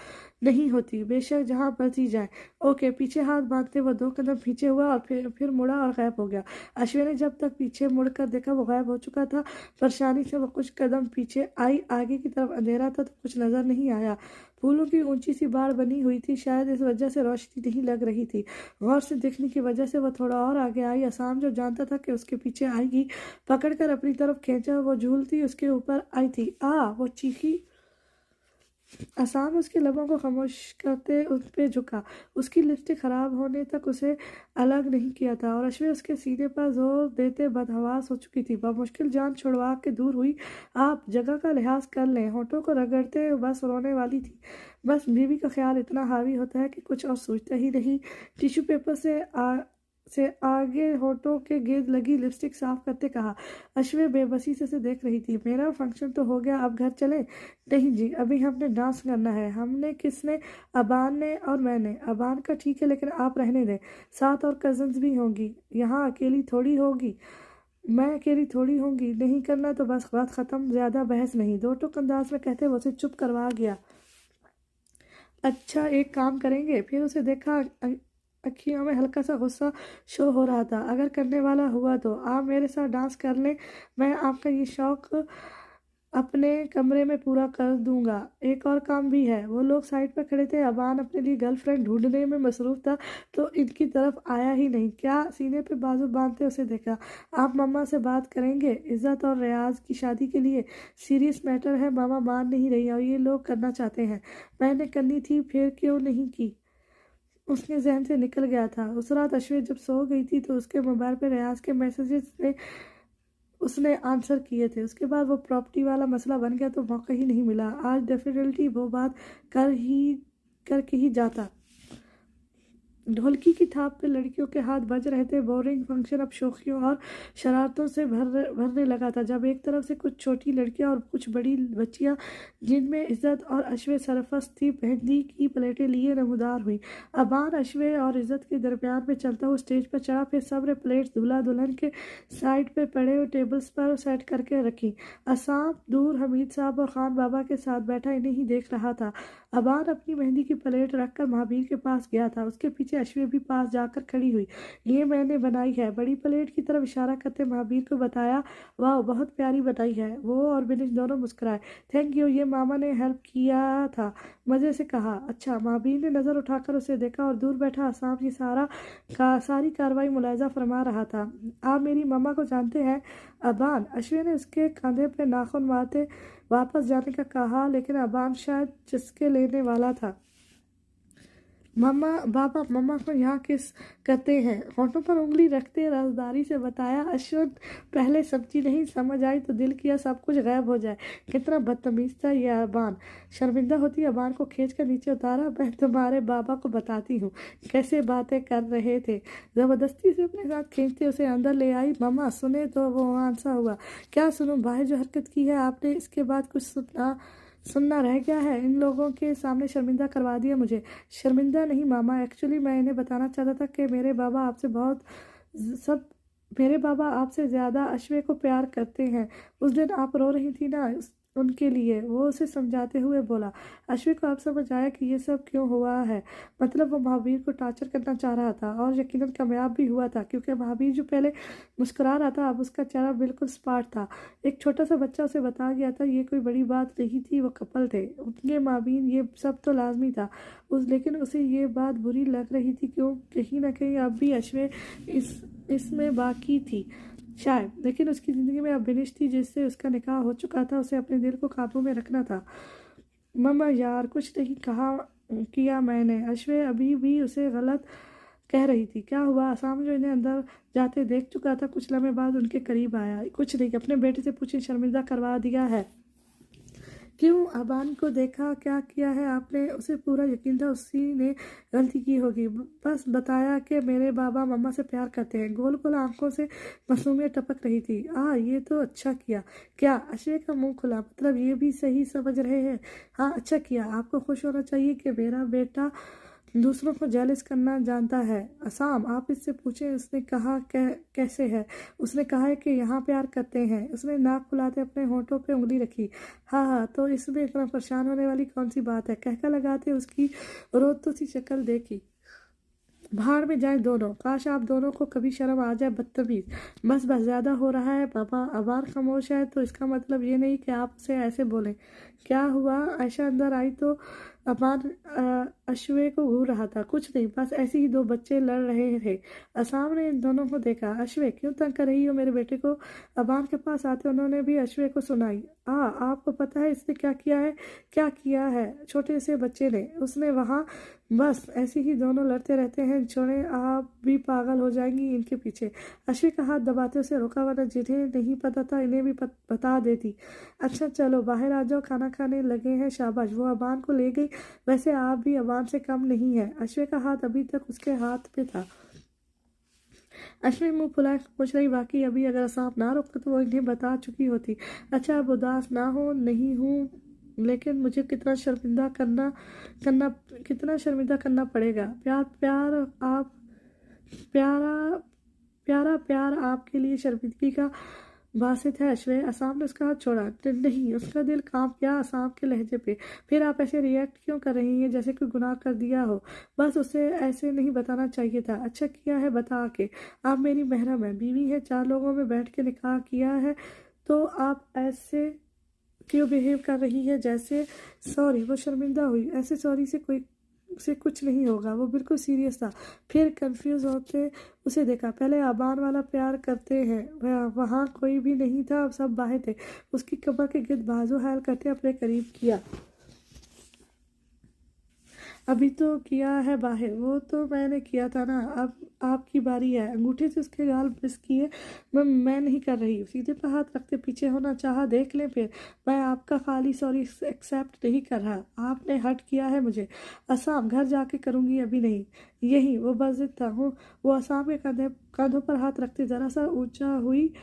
नहीं होती, बेशक जहाँ बसी जाए। ओके, पीछे हाथ भागते वो 2 कदम पीछे हुआ और फिर मुड़ा और गायब हो गया। अश्विन ने जब तक पीछे मुड़कर देखा वो गायब हो चुका था। परेशानी से वो कुछ कदम पीछे आई, आगे की तरफ अंधेरा था तो कुछ नजर नहीं आया। फूलों की ऊंची सी बाड़ बनी हुई थी, शायद इस वजह से रोशनी नहीं लग रही थी। गौर से देखने की वजह से वह थोड़ा और आगे आई। असाम जो जानता था कि उसके पीछे आएगी, पकड़कर अपनी तरफ खींचा। वो झूलती उसके ऊपर आई थी। वो चीखी। असाम उसके लबों को खामोश करते उस पे झुका। उसकी लिपस्टिक खराब होने तक उसे अलग नहीं किया था और अश्विन उसके सीने पर जोर देते बदहवास हो चुकी थी। वह मुश्किल जान छुड़वा के दूर हुई। आप जगह का लिहाज कर लें। होठों को रगड़ते बस रोने वाली थी। बस बीवी का ख्याल इतना हावी होता है कि कुछ और सोचता ही नहीं। टिश्यू पेपर से आगे होठों के गेंद लगी लिपस्टिक साफ करते कहा। अश्वे बेबसी से उसे देख रही थी। मेरा फंक्शन तो हो गया, अब घर चले? नहीं जी, अभी हमने डांस करना है। हमने किसने? अबान ने और मैंने। अबान का ठीक है, लेकिन आप रहने दें, साथ और कजन्स भी होंगी। यहाँ अकेली थोड़ी होगी। मैं अकेली थोड़ी होंगी। नहीं करना तो बस बात खत्म, ज्यादा बहस नहीं। दो टूक अंदाज में कहते वो उसे चुप करवा गया। अच्छा, एक काम करेंगे? फिर उसे देखा। अखियों में हल्का सा गुस्सा शो हो रहा था। अगर करने वाला हुआ तो आप मेरे साथ डांस कर लें। मैं आपका ये शौक अपने कमरे में पूरा कर दूंगा। एक और काम भी है। वो लोग साइड पर खड़े थे। अबान अपने लिए गर्लफ्रेंड ढूंढने में मसरूफ था तो इनकी तरफ आया ही नहीं। क्या? सीने पे बाजू बांधते उसे देखा। आप मम्मा से बात करेंगे इज्जत और रियाज की शादी के लिए? सीरियस मैटर है, मामा मान नहीं रही और ये लोग करना चाहते हैं। मैंने करनी थी, फिर क्यों नहीं की? उसके जहन से निकल गया था। उस रात अश्विन जब सो गई थी तो उसके मोबाइल पर रियाज के मैसेजेस ने उसने आंसर किए थे। उसके बाद वो प्रॉपर्टी वाला मसला बन गया तो मौका ही नहीं मिला। आज डेफिनेटली वो बात करके ही जाता। ढोलकी की थाप पे लड़कियों के हाथ बज रहे थे। बोरिंग फंक्शन अब शौकियों और शरारतों से भरने लगा था। जब एक तरफ से कुछ छोटी लड़कियां और कुछ बड़ी बच्चियां जिनमें इज्जत और अश्वे सरफस थी, मेहंदी की प्लेटें लिए नमूदार हुई। अबान अश्वे और इज्जत के दरमियान में चलता हुआ स्टेज पर चढ़ा। फिर सबने प्लेट्स दूल्हा दुल्हन के साइड पे पड़े हुए टेबल्स पर सेट करके रखी। असाम दूर हमीद साहब और खान बाबा के साथ बैठा इन्हें ही देख रहा था। अबान अपनी मेहंदी की प्लेट रखकर महावीर के पास गया था। उसके पीछे अश्वे भी पास जाकर खड़ी हुई। ये मैंने बनाई है। बड़ी प्लेट की तरफ इशारा करते महावीर को बताया। वाह, बहुत प्यारी बनाई है। वो और बिनिश दोनों मुस्कुराए। थैंक यू, ये मामा ने हेल्प किया था, मजे से कहा। अच्छा। महावीर ने नजर उठाकर उसे देखा और दूर बैठा आसाम की सारी कार्रवाई मुलायजा फरमा रहा था। आप मेरी मामा को जानते हैं? अबान। अश्वे ने उसके कंधे पे नाखून मारते वापस जाने का कहा, लेकिन अबान शायद चस्के लेने वाला था। मम्मा, बाबा मम्मा को यहाँ किस कहते हैं? होठों पर उंगली रखते राजदारी से बताया। अश्वत पहले समझी नहीं, समझ आई तो दिल किया सब कुछ गायब हो जाए। कितना बदतमीज था ये अबान। शर्मिंदा होती अबान को खींच कर नीचे उतारा। मैं तुम्हारे बाबा को बताती हूँ कैसे बातें कर रहे थे। जबरदस्ती से अपने साथ खींचते उसे अंदर ले आई। मम्मा सुने तो वो आंसा हुआ। क्या सुनूं? बाहर जो हरकत की है आपने, इसके बाद कुछ सुनना रह गया है? इन लोगों के सामने शर्मिंदा करवा दिया मुझे। शर्मिंदा नहीं मामा, एक्चुअली मैं इन्हें बताना चाहता था कि सब मेरे बाबा आपसे ज़्यादा अश्वे को प्यार करते हैं। उस दिन आप रो रही थी ना, उनके लिए। वो उसे समझाते हुए बोला। अश्वे को अब समझ आया कि ये सब क्यों हुआ है। मतलब वो महावीर को टॉर्चर करना चाह रहा था और यकीनन कामयाब भी हुआ था, क्योंकि महावीर जो पहले मुस्कुरा रहा था अब उसका चेहरा बिल्कुल स्पाट था। एक छोटा सा बच्चा उसे बता गया था ये कोई बड़ी बात नहीं थी, वो कपल थे। उनके महावीर ये सब तो लाजमी था लेकिन उसे ये बात बुरी लग रही थी क्यों कहीं ना कहीं अब भी अश्वे इसमें बाकी थी शायद। लेकिन उसकी ज़िंदगी में अब बिनिश थी जिससे उसका निकाह हो चुका था। उसे अपने दिल को काबू में रखना था। मम्मा यार, कुछ नहीं किया मैंने। अश्वे अभी भी उसे गलत कह रही थी। क्या हुआ? आसाम जो इन्हें अंदर जाते देख चुका था कुछ लम्हे बाद उनके करीब आया। कुछ नहीं, अपने बेटे से पूछे, शर्मिंदा करवा दिया है। क्यों? अबान को देखा क्या किया है आपने? उसे पूरा यकीन था उसी ने गलती की होगी। बस बताया कि मेरे बाबा मम्मा से प्यार करते हैं। गोल गोल आंखों से मासूमियत टपक रही थी। ये तो अच्छा किया। क्या? अश्वे का मुंह खुला। मतलब ये भी सही समझ रहे हैं? हाँ, अच्छा किया। आपको खुश होना चाहिए कि मेरा बेटा दूसरों को जेलस करना जानता है। असाम, आप इससे पूछें। उसने कहा, कैसे है? उसने कहा है कि यहाँ प्यार करते हैं। उसने नाक फुलाते अपने होठों पे उंगली रखी। हाँ हाँ, तो इसमें इतना परेशान होने वाली कौन सी बात है? कहका लगाते उसकी रोत सी शक्ल देखी। भाड़ में जाए दोनों, काश आप दोनों को कभी शर्म आ जाए। बदतमीज। बस बस, ज्यादा हो रहा है पापा। अबान खामोश है तो इसका मतलब ये नहीं कि आप उसे ऐसे बोलें। क्या हुआ? आयशा अंदर आई तो अबान अश्वे को घूर रहा था। कुछ नहीं, बस ऐसे ही दो बच्चे लड़ रहे थे। असाम ने इन दोनों को देखा। अश्वे, क्यों तंग कर रही हो मेरे बेटे को? अबान के पास आते उन्होंने भी अश्वे को सुनाई। आपको पता है इसने क्या किया है? क्या किया है? छोटे से बच्चे ने। उसने वहाँ बस ऐसे ही दोनों लड़ते रहते हैं। छोड़े, आप भी पागल हो जाएंगी इनके पीछे। अश्विन का हाथ दबाते उसे रोका, वरना जिन्हें नहीं पता था इन्हें भी बता देती। अच्छा चलो बाहर आ जाओ, खाना खाने लगे हैं। शाबाश। वो अबान को ले गई। वैसे आप भी अबान से कम नहीं है। अश्विन का हाथ अभी तक उसके हाथ पे था। अश्विन मुंह फुलाए पूछ रही, वाकई अभी अगर सांप ना रोकता तो वो इन्हें बता चुकी होती। अच्छा, अब उदास ना हो। नहीं हूँ, लेकिन मुझे कितना शर्मिंदा करना पड़ेगा। प्यार प्यार आप प्यारा प्यारा प्यार आपके लिए शर्मिंदगी का बासित है। अश्वे, असाम ने उसका हाथ छोड़ा। नहीं, उसका दिल कांप गया असाम के लहजे पे। फिर आप ऐसे रिएक्ट क्यों कर रही हैं जैसे कोई गुनाह कर दिया हो? बस उसे ऐसे नहीं बताना चाहिए था। अच्छा किया है बता के। आप मेरी महरम है, बीवी है, 4 लोगों में बैठ के निकाह किया है, तो आप ऐसे क्यों बिहेव कर रही है जैसे? सॉरी। वो शर्मिंदा हुई। ऐसे सॉरी से कुछ नहीं होगा। वो बिल्कुल सीरियस था। फिर कंफ्यूज होते उसे देखा। पहले आबान वाला प्यार करते हैं, वहाँ कोई भी नहीं था, अब सब बाहर थे। उसकी कमर के गिर्द बाजू हाल करते अपने करीब किया। अभी तो किया है बाहर, वो तो मैंने किया था ना, अब आपकी बारी है। अंगूठे से उसके गाल प्रेस किए। मैं नहीं कर रही। सीधे पर हाथ रखते पीछे होना चाहा, देख लें फिर। मैं आपका खाली सॉरी एक्सेप्ट नहीं कर रहा। आपने हर्ट किया है मुझे। असाम, घर जाके करूँगी, अभी नहीं। यही वो बजिद था हूँ। वो असाम के कंधों पर हाथ रखते ज़रा सा ऊंचा हुई।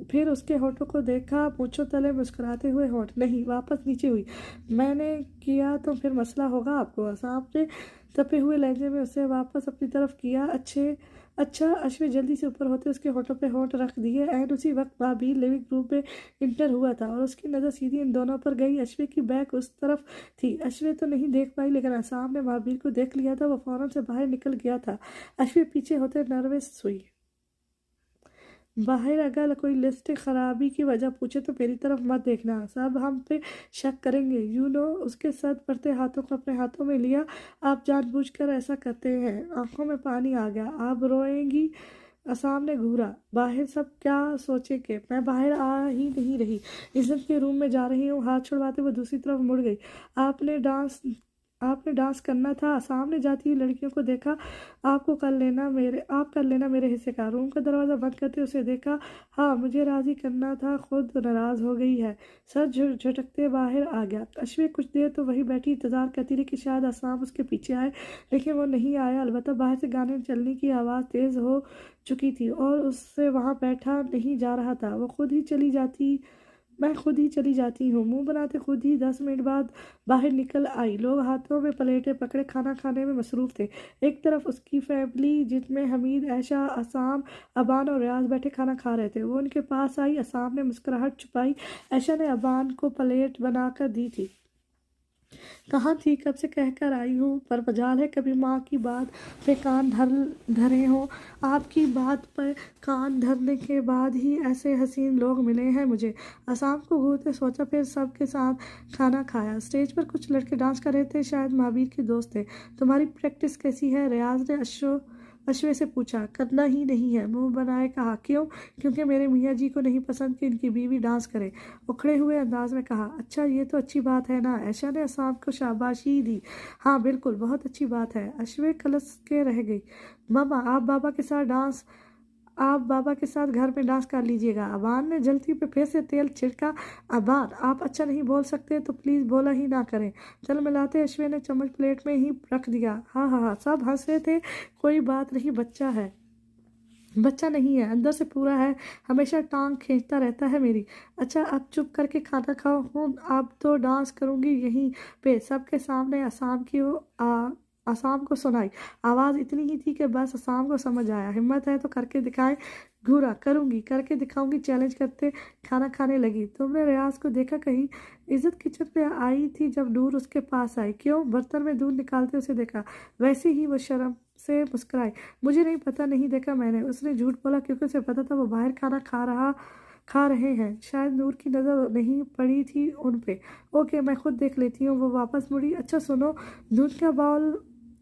फिर उसके होठों को देखा, पूछो तले मुस्कुराते हुए होठ। नहीं, वापस नीचे हुई। मैंने किया तो फिर मसला होगा आपको। असाम ने तपे हुए लहजे में उसे वापस अपनी तरफ किया। अच्छा। अश्विन जल्दी से ऊपर होते उसके होठों पे होठ रख दिए। एंड उसी वक्त भाभी लिविंग रूम में इंटर हुआ था और उसकी नज़र सीधी इन दोनों पर गई। अश्विन की बैक उस तरफ थी। अश्विन तो नहीं देख पाई, लेकिन असाम ने महावीर को देख लिया था। वो फौरन से बाहर निकल गया था। अश्विन पीछे होते नर्वस हुई। बाहर अगर कोई लिस्ट खराबी की वजह पूछे तो मेरी तरफ मत देखना, सब हम पे शक करेंगे। उसके सर पड़ते हाथों को अपने हाथों में लिया। आप जानबूझकर ऐसा करते हैं। आंखों में पानी आ गया। आप रोएंगी? असाम ने घूरा। बाहर सब क्या सोचेंगे? मैं बाहर आ ही नहीं रही, इज्जत के रूम में जा रही हूँ। हाथ छुड़वाते वो दूसरी तरफ मुड़ गई। आपने डांस करना था। सामने जाती हुई लड़कियों को देखा। आप कर लेना मेरे हिस्से का। रूम का दरवाज़ा बंद करते उसे देखा। हाँ, मुझे राज़ी करना था, खुद नाराज़ हो गई है। सर झटकते बाहर आ गया। अश्विन कुछ देर तो वही बैठी इंतज़ार करती रही कि शायद असाम उसके पीछे आए, लेकिन वो नहीं आया। अलबत्ता बाहर से गाने चलने की आवाज़ तेज़ हो चुकी थी और उससे वहाँ बैठा नहीं जा रहा था। मैं खुद ही चली जाती हूँ, मुंह बनाते खुद ही। 10 मिनट बाद बाहर निकल आई। लोग हाथों में प्लेटें पकड़े खाना खाने में मसरूफ़ थे। एक तरफ उसकी फैमिली, जिसमें हमीद, आयशा, असाम, अबान और रियाज बैठे खाना खा रहे थे। वो उनके पास आई। असाम ने मुस्कुराहट छुपाई। आयशा ने अबान को प्लेट बनाकर दी थी। कहाँ थी? कब से कहकर आई हूँ, पर मजाल है कभी माँ की बात पे कान धरे हों। आपकी बात पर कान धरने के बाद ही ऐसे हसीन लोग मिले हैं मुझे। असाम को घूरते सोचा, फिर सबके साथ खाना खाया। स्टेज पर कुछ लड़के डांस कर रहे थे, शायद महावीर के दोस्त थे। तुम्हारी प्रैक्टिस कैसी है? रियाज ने अश्वे से पूछा। करना ही नहीं है, मुंह बनाए कहा। क्यों? क्योंकि मेरे मियाँ जी को नहीं पसंद कि इनकी बीवी डांस करे। उखड़े हुए अंदाज में कहा। अच्छा, ये तो अच्छी बात है ना? ऐशा ने असाम को शाबाशी दी। हाँ बिल्कुल, बहुत अच्छी बात है। अश्वे कलस के रह गई। मामा, आप बाबा के साथ घर में डांस कर लीजिएगा। अबान ने जल्दी पे फिर से तेल छिड़का। अबान, आप अच्छा नहीं बोल सकते तो प्लीज़ बोला ही ना करें। चल मिलाते अश्वे ने चम्मच प्लेट में ही रख दिया। हाँ हाँ हाँ, सब हंस रहे थे। कोई बात नहीं, बच्चा है। बच्चा नहीं है, अंदर से पूरा है, हमेशा टांग खींचता रहता है मेरी। अच्छा अब चुप करके खाना खाओ। हूँ अब तो डांस करूंगी यहीं पे सबके सामने। असाम को सुनाई आवाज़ इतनी ही थी कि बस असाम को समझ आया। हिम्मत है तो करके दिखाए। घूरा करूंगी, करके दिखाऊंगी, चैलेंज करते खाना खाने लगी। तुमने रियाज को देखा कहीं? इज्जत किचन पे आई थी जब नूर उसके पास आई। क्यों? बर्तन में दूध निकालते उसे देखा। वैसे ही वो शर्म से मुस्कुराई। मुझे नहीं पता, नहीं देखा मैंने। उसने झूठ बोला क्योंकि उसे पता था वो बाहर खाना खा रहे हैं। शायद नूर की नज़र नहीं पड़ी थी उन पे। ओके मैं खुद देख लेती हूँ। वो वापस मुड़ी। अच्छा सुनो, दूध का बाउल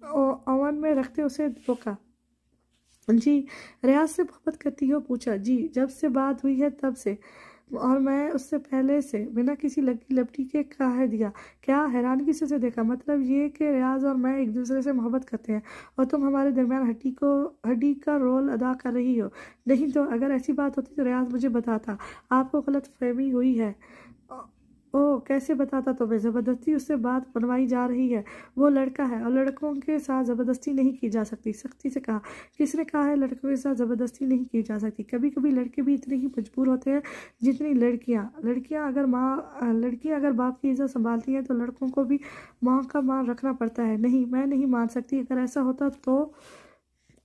ओवन में रखते उसे रोका। जी रियाज से मोहब्बत करती हो? पूछा। जी जब से बात हुई है तब से, और मैं उससे पहले से बिना किसी लगी लपटी के कह दिया। क्या? हैरानगी से उसे देखा। मतलब ये कि रियाज और मैं एक दूसरे से मोहब्बत करते हैं और तुम हमारे दरमियान हड्डी का रोल अदा कर रही हो? नहीं तो अगर ऐसी बात होती तो रियाज मुझे बताता। आपको गलत फहमी हुई है। ओ कैसे बताता तुम्हें? ज़बरदस्ती उससे बात बनवाई जा रही है। वो लड़का है और लड़कों के साथ ज़बरदस्ती नहीं की जा सकती। सख्ती से कहा। किसने कहा है लड़कों के साथ ज़बरदस्ती नहीं की जा सकती? कभी कभी लड़के भी इतने ही मजबूर होते हैं जितनी लड़कियाँ अगर बाप की इज्जत संभालती हैं तो लड़कों को भी माँ का मान रखना पड़ता है। नहीं मैं नहीं मान सकती। अगर ऐसा होता तो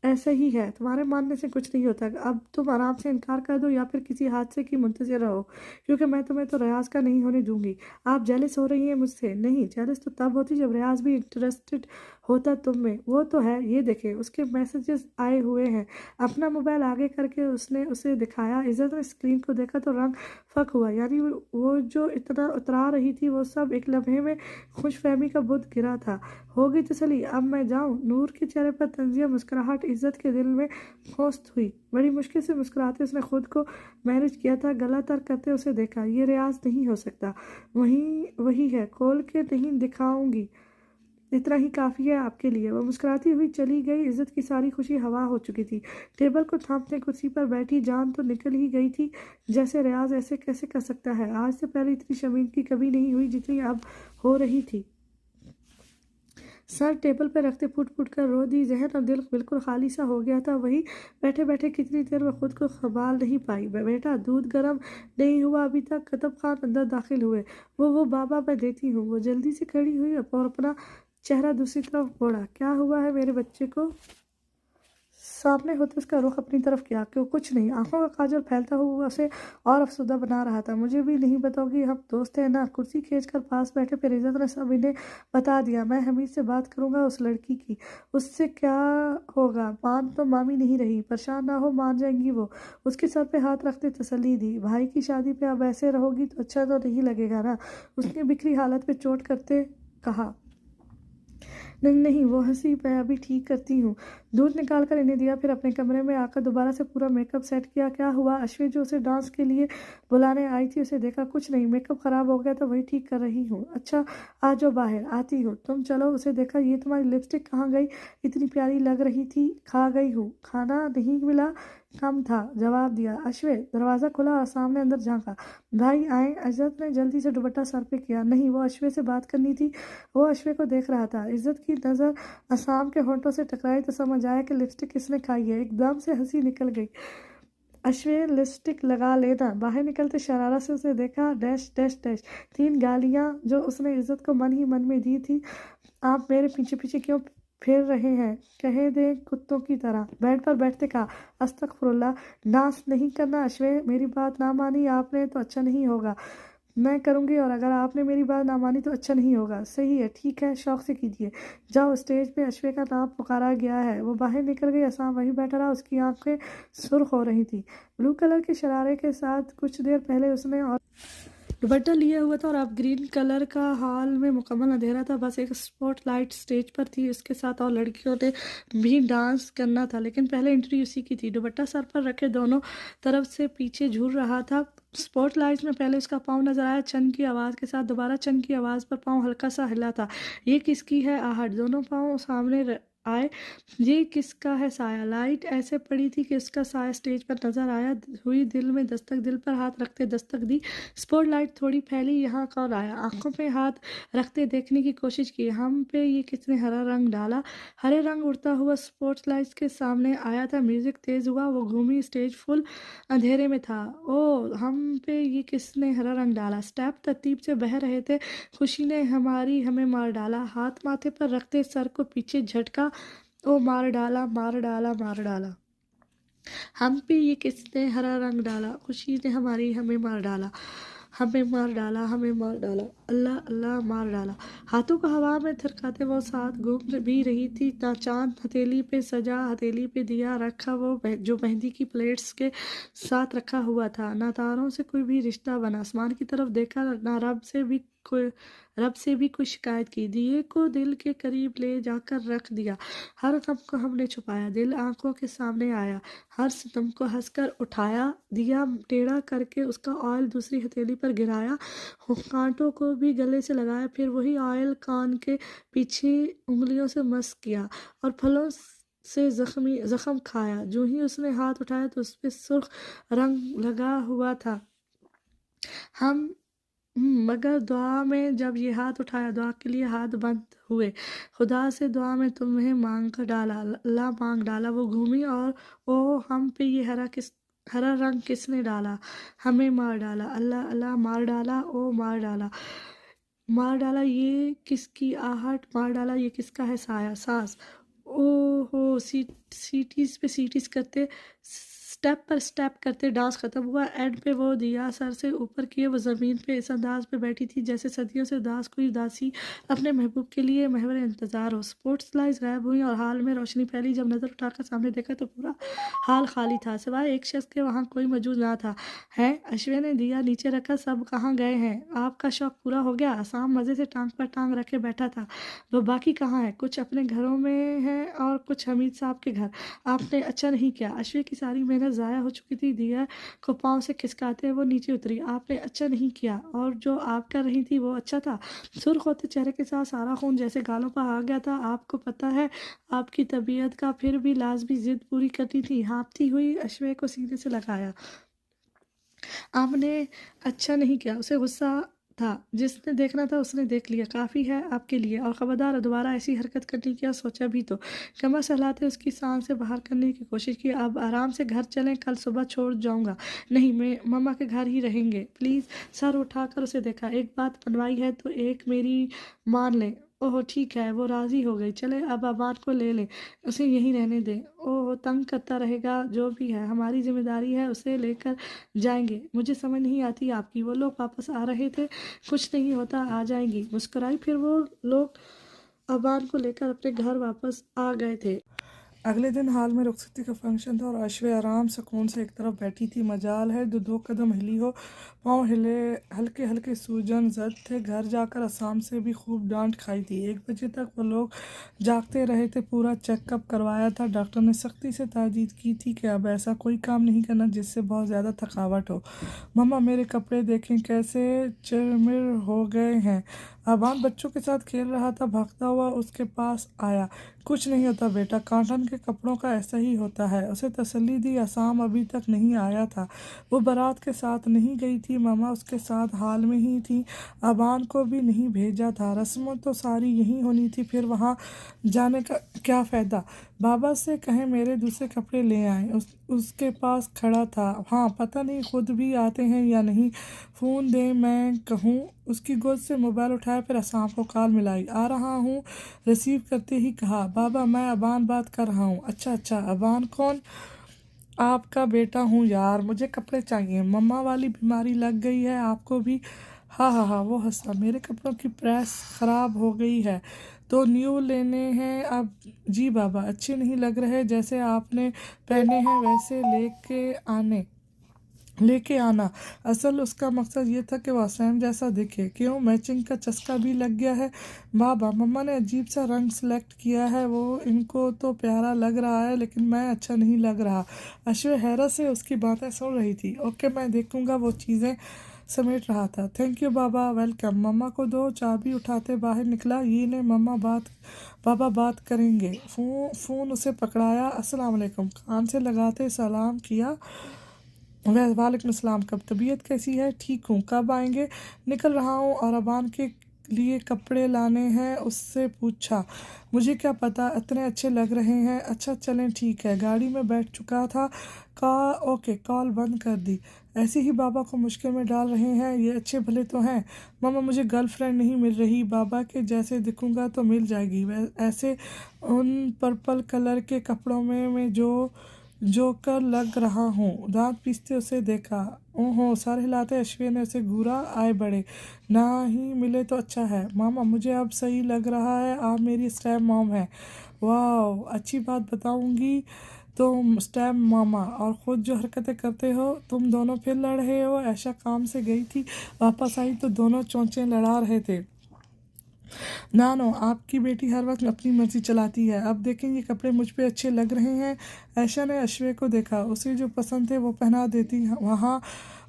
ऐसा ही है। तुम्हारे मानने से कुछ नहीं होता। अब तुम आराम से इनकार कर दो या फिर किसी हादसे की मुंतज़िर रहो, क्योंकि मैं तुम्हें तो रियाज का नहीं होने दूंगी। आप जेलस हो रही हैं मुझसे? नहीं, जेलस तो तब होती जब रियाज भी इंटरेस्टेड होता तुम में। वो तो है, ये देखे उसके मैसेजेस आए हुए हैं। अपना मोबाइल आगे करके उसने उसे दिखाया। इज्जत ने स्क्रीन को देखा तो रंग फक हुआ। यानी वो जो इतना उतरा रही थी वो सब एक लम्हे में खुशफहमी का बुत गिरा था। होगी तसली। अब मैं जाऊं? नूर के चेहरे पर तंजिया मुस्कुराहट इज्जत के दिल में होस्ट हुई। बड़ी मुश्किल से मुस्कुराते उसने खुद को मैनेज किया था। गला तर करते उसे देखा। ये रियाज नहीं हो सकता। वही है। खोल के नहीं दिखाऊंगी, इतना ही काफ़ी है आपके लिए। वो मुस्कुराती हुई चली गई। इज्जत की सारी खुशी हवा हो चुकी थी। टेबल को थामते कुर्सी पर बैठी जान तो निकल ही गई थी। जैसे रियाज ऐसे कैसे कर सकता है। आज से पहले इतनी शर्मिंदगी कभी नहीं हुई जितनी अब हो रही थी। सर टेबल पर रखते फुट फुट कर रो दी। जहन और दिल बिल्कुल खाली सा हो गया था। वही बैठे बैठे कितनी देर में खुद को संभाल नहीं पाई। बेटा दूध गर्म नहीं हुआ अभी तक। कतब खान अंदर दाखिल हुए। वो बाबा मैं देती हूँ। वो जल्दी से खड़ी हुई और अपना चेहरा दूसरी तरफ मोड़ा। क्या हुआ है मेरे बच्चे को? सामने होते उसका रुख अपनी तरफ किया। क्यों? कुछ नहीं। आंखों का काजल फैलता हुआ उसे और अफसुदा बना रहा था। मुझे भी नहीं बताओगी? हम दोस्त हैं ना? कुर्सी खींचकर पास बैठे फिर इज्जत ने सब इन्हें बता दिया। मैं हमीद से बात करूंगा उस लड़की की। उससे क्या होगा? मान तो मामी नहीं रही। परेशान ना हो, मान जाएंगी वो। उसके सर पे हाथ रखते तसल्ली दी। भाई की शादी पे अब ऐसे रहोगी तो अच्छा तो नहीं लगेगा ना? उसने बिखरी हालत पे चोट करते कहा। नहीं नहीं, वो हंसी। मैं अभी ठीक करती हूँ। दूध निकाल कर इन्हें दिया। फिर अपने कमरे में आकर दोबारा से पूरा मेकअप सेट किया। क्या हुआ? अश्विन जो उसे डांस के लिए बुलाने आई थी उसे देखा? कुछ नहीं, मेकअप खराब हो गया तो वही ठीक कर रही हूँ। अच्छा आ जाओ बाहर। आती हूँ। तुम चलो। उसे देखा। ये तुम्हारी लिपस्टिक कहाँ गई? इतनी प्यारी लग रही थी। खा गई हूँ। खाना नहीं मिला? कम था, जवाब दिया। अश्वे दरवाज़ा खुला और सामने अंदर झांका। भाई आए? इज्जत ने जल्दी से दुपट्टा सर पे किया। नहीं, वो अश्वे से बात करनी थी। वो अश्वे को देख रहा था। इज्जत की नज़र असाम के होंठों से टकराई तो समझ आया कि लिपस्टिक किसने खाई है। एकदम से हंसी निकल गई। अश्विन लिपस्टिक लगा लेना। बाहर निकलते शरारत से उसे देखा। Dash dash dash. 3 गालियां जो उसने इज्जत को मन ही मन में दी थी। आप मेरे पीछे पीछे क्यों फिर रहे हैं? कहे दे कुत्तों की तरह। बेड पर बैठते कहा। अस्तगफुरुल्लाह। नाश नहीं करना अश्वे। मेरी बात ना मानी आपने तो अच्छा नहीं होगा। मैं करूँगी और अगर आपने मेरी बात ना मानी तो अच्छा नहीं होगा। सही है, ठीक है, शौक से कीजिए। जाओ। स्टेज पे अश्वे का नाम पुकारा गया है। वो बाहर निकल गई। असाम वहीं बैठा रहा। उसकी आंखें सुर्ख हो रही थी। ब्लू कलर के शरारे के साथ कुछ देर पहले उसने और दुपट्टा लिया हुआ था और अब ग्रीन कलर का हॉल में मुकम्मल अंधेरा था। बस एक स्पॉटलाइट स्टेज पर थी। उसके साथ और लड़कियों ने भी डांस करना था, लेकिन पहले एंट्री उसी की थी। दुपट्टा सर पर रखे दोनों तरफ से पीछे झूल रहा था। स्पॉटलाइट में पहले उसका पाँव नजर आया। चन की आवाज़ के साथ दोबारा चन की आवाज़ पर पाँव हल्का सा हिला था। ये किसकी है? आहट। दोनों पाँव सामने आए। ये किसका है साया? लाइट ऐसे पड़ी थी कि उसका साया स्टेज पर नजर आया। हुई दिल में दस्तक, दिल पर हाथ रखते दस्तक दी। स्पॉटलाइट थोड़ी फैली, यहाँ कौन आया? आंखों पे हाथ रखते देखने की कोशिश की। हम पे ये किसने हरा रंग डाला? हरे रंग उड़ता हुआ स्पॉटलाइट के सामने आया था। म्यूजिक तेज हुआ, वो घूमी, स्टेज फुल अंधेरे में था। ओ, हम पे ये किसने हरा रंग डाला? स्टेप तरतीब से बह रहे थे। खुशी ने हमें मार डाला। हाथ माथे पर रखते सर को पीछे झटका। ओ, मार डाला, मार डाला, मार डाला। हम पे ये किसने हरा रंग डाला? खुशी ने हमें मार डाला। हमें मार डाला, हमें मार डाला, अल्लाह अल्लाह मार डाला। हाथों को हवा में थिरकाते वो साथ घूम भी रही थी। ना चांद हथेली पे सजा, हथेली पे दिया रखा वो जो मेहंदी की प्लेट्स के साथ रखा हुआ था। ना तारों से कोई भी रिश्ता बना। आसमान की तरफ देखा, ना रब से भी कोई शिकायत की। दिए को दिल के करीब ले जाकर रख दिया। हर गम को हमने छुपाया, दिल आंखों के सामने आया। हर सितम को हंसकर उठाया, दिया टेढ़ा करके उसका ऑयल दूसरी हथेली पर गिराया। कांटों को भी गले से लगाया, फिर वही ऑयल कान के पीछे उंगलियों से मस किया और फलों से जख्म खाया। जो ही उसने हाथ उठाया तो उस पे सुर्ख रंग लगा हुआ था। हम मगर दुआ में जब ये हाथ उठाया, दुआ के लिए हाथ बंद हुए। खुदा से दुआ में तुम्हें मांग कर डाला, अल्लाह मांग डाला। वो घूमी और ओ, हम पे ये हरा रंग किसने डाला? हमें मार डाला, अल्लाह अल्लाह मार डाला, ओ मार डाला, मार डाला। ये किसकी आहट? मार डाला, ये किसका है साया? सांस। ओ हो, सीटीज पे सीटीज करते, स्टेप पर स्टेप करते डांस खत्म हुआ। एंड पे वो दिया सर से ऊपर किए वो ज़मीन पे इस अंदाज पे बैठी थी जैसे सदियों से उदास कोई उदासी अपने महबूब के लिए महवर इंतज़ार हो। स्पोर्ट्स लाइट्स गायब हुई और हाल में रोशनी फैली। जब नज़र उठाकर सामने देखा तो पूरा हाल खाली था, सिवाय एक शख्स के वहाँ कोई मौजूद ना था। है, अश्विन ने दिया नीचे रखा। सब कहाँ गए हैं? आपका शौक पूरा हो गया? आसाम मज़े से टांग पर टांग रखे बैठा था। वो बाकी कहाँ है? कुछ अपने घरों में है और कुछ हमीद साहब के घर। आपने अच्छा नहीं किया। अश्विन की सारी मेहनत ज़ाया हो चुकी थी। दिया को पाँव से खिसकाते वो नीचे उतरी। आपने अच्छा नहीं किया, और जो आप कर रही थी वो अच्छा था? सुर्ख होते चेहरे के साथ सारा खून जैसे गालों पर आ गया था। आपको पता है आपकी तबीयत का, फिर भी लाजमी जिद पूरी करनी थी। हाँफती हुई अश्वे को सीने से लगाया। आपने अच्छा नहीं किया। उसे गुस्सा था। जिसने देखना था उसने देख लिया, काफ़ी है आपके लिए। और ख़बरदार दोबारा ऐसी हरकत करने की सोचा भी तो। कमर सहलाते उसकी सांस से बाहर करने की कोशिश की। अब आराम से घर चलें, कल सुबह छोड़ जाऊंगा। नहीं, मैं मम्मा के घर ही रहेंगे प्लीज़। सर उठाकर उसे देखा। एक बात बनवाई है तो एक मेरी मान लें। ओह ठीक है, वो राज़ी हो गई। चले अब अबान को ले लें, उसे यहीं रहने दें। ओह, तंग करता रहेगा, जो भी है हमारी जिम्मेदारी है, उसे लेकर जाएंगे। मुझे समझ नहीं आती आपकी। वो लोग वापस आ रहे थे। कुछ नहीं होता, आ जाएंगी, मुस्कुराई। फिर वो लोग अबान को लेकर अपने घर वापस आ गए थे। अगले दिन हाल में रुखसती का फंक्शन था और अश्वे आराम सुकून से एक तरफ बैठी थी। मजाल है दो कदम हिली हो, पाँव हिले, हल्के हल्के सूजन जद थे। घर जाकर असाम से भी खूब डांट खाई थी। 1 बजे तक वो लोग जागते रहे थे। पूरा चेकअप करवाया था। डॉक्टर ने सख्ती से ताकीद की थी कि अब ऐसा कोई काम नहीं करना जिससे बहुत ज़्यादा थकावट हो। मम्मा, मेरे कपड़े देखें कैसे चिरमिर हो गए हैं। अबान बच्चों के साथ खेल रहा था। भागता हुआ उसके पास आया। कुछ नहीं होता बेटा, कॉटन के कपड़ों का ऐसा ही होता है। उसे तसल्ली दी। असाम अभी तक नहीं आया था। वो बारात के साथ नहीं गई थी। मामा उसके साथ हाल में ही थी। अबान को भी नहीं भेजा था। रस्म तो सारी यही होनी थी, फिर वहाँ जाने का क्या फ़ायदा। बाबा से कहें मेरे दूसरे कपड़े ले आए। उसके पास खड़ा था। हाँ, पता नहीं खुद भी आते हैं या नहीं। फ़ोन दे, मैं कहूँ। उसकी गोद से मोबाइल उठाया, फिर असाम को कॉल मिलाई। आ रहा हूँ, रिसीव करते ही कहा। बाबा, मैं अबान बात कर रहा हूँ। अच्छा अच्छा, अबान कौन? आपका बेटा हूँ यार, मुझे कपड़े चाहिए। मम्मा वाली बीमारी लग गई है आपको भी? हाँ हाँ हाँ, वो हंसा। मेरे कपड़ों की प्रेस ख़राब हो गई है तो न्यू लेने हैं अब। जी बाबा, अच्छे नहीं लग रहे। जैसे आपने पहने हैं वैसे लेके आना। असल उसका मकसद ये था कि वह सैम जैसा दिखे। क्यों, मैचिंग का चस्का भी लग गया है? बाबा, मम्मा ने अजीब सा रंग सेलेक्ट किया है। वो इनको तो प्यारा लग रहा है लेकिन मैं अच्छा नहीं लग रहा। अश्वे हैरत से उसकी बातें सुन रही थी। ओके, मैं देखूंगा वो चीज़ें समेट रहा था। थैंक यू बाबा, वेलकम। मम्मा को दो, चाबी उठाते बाहर निकला। ये ले मम्मा, बाबा बात करेंगे। फ़ोन उसे पकड़ाया। अस्सलाम वालेकुम कान से लगाते सलाम किया। वालेकुम अस्सलाम, कब तबीयत कैसी है? ठीक हूँ, कब आएंगे? निकल रहा हूँ और अबान के लिए कपड़े लाने हैं, उससे पूछा। मुझे क्या पता, इतने अच्छे लग रहे हैं। अच्छा चलें ठीक है। गाड़ी में बैठ चुका था। ओके, कॉल बंद कर दी। ऐसे ही बाबा को मुश्किल में डाल रहे हैं, ये अच्छे भले तो हैं। मामा मुझे गर्लफ्रेंड नहीं मिल रही, बाबा के जैसे दिखूंगा तो मिल जाएगी। वै ऐसे उन पर्पल कलर के कपड़ों में मैं जोकर लग रहा हूँ। दांत पीसते उसे देखा। ओहो, सर हिलाते अश्विन ने उसे घूरा। आए बड़े, ना ही मिले तो अच्छा है। मामा मुझे अब सही लग रहा है, आप मेरी स्टेप मॉम है। वाह, अच्छी बात बताऊंगी। तुम स्टेप मामा और ख़ुद जो हरकतें करते हो। तुम दोनों फिर लड़ रहे हो। ऐशा काम से गई थी, वापस आई तो दोनों चोंचे लड़ा रहे थे। नानो, आपकी बेटी हर वक्त अपनी मर्जी चलाती है। अब देखें, ये कपड़े मुझ पे अच्छे लग रहे हैं। ऐशा ने अश्वे को देखा। उसे जो पसंद थे वो पहना देती। वहाँ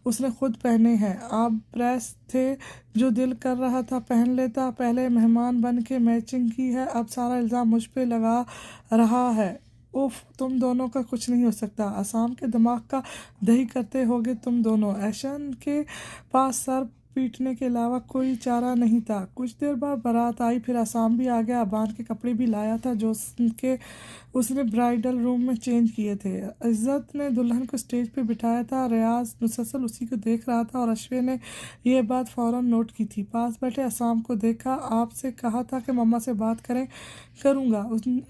उसने खुद पहने हैं। आप प्रेस थे, जो दिल कर रहा था पहन लेता। पहले मेहमान बन के मैचिंग की है, अब सारा इल्ज़ाम मुझ पे लगा रहा है। उफ, तुम दोनों का कुछ नहीं हो सकता। आसाम के दिमाग का दही करते होगे तुम दोनों। ऐशन के पास सर पीटने के अलावा कोई चारा नहीं था। कुछ देर बाद बारात आई, फिर आसाम भी आ गया। अबान के कपड़े भी लाया था जो उसने ब्राइडल रूम में चेंज किए थे। इज़्ज़त ने दुल्हन को स्टेज पे बिठाया था। रियाज मुसलसल उसी को देख रहा था और अश्वे ने यह बात फ़ौरन नोट की थी। पास बैठे आसाम को देखा। आपसे कहा था कि मम्मा से बात करूँगा।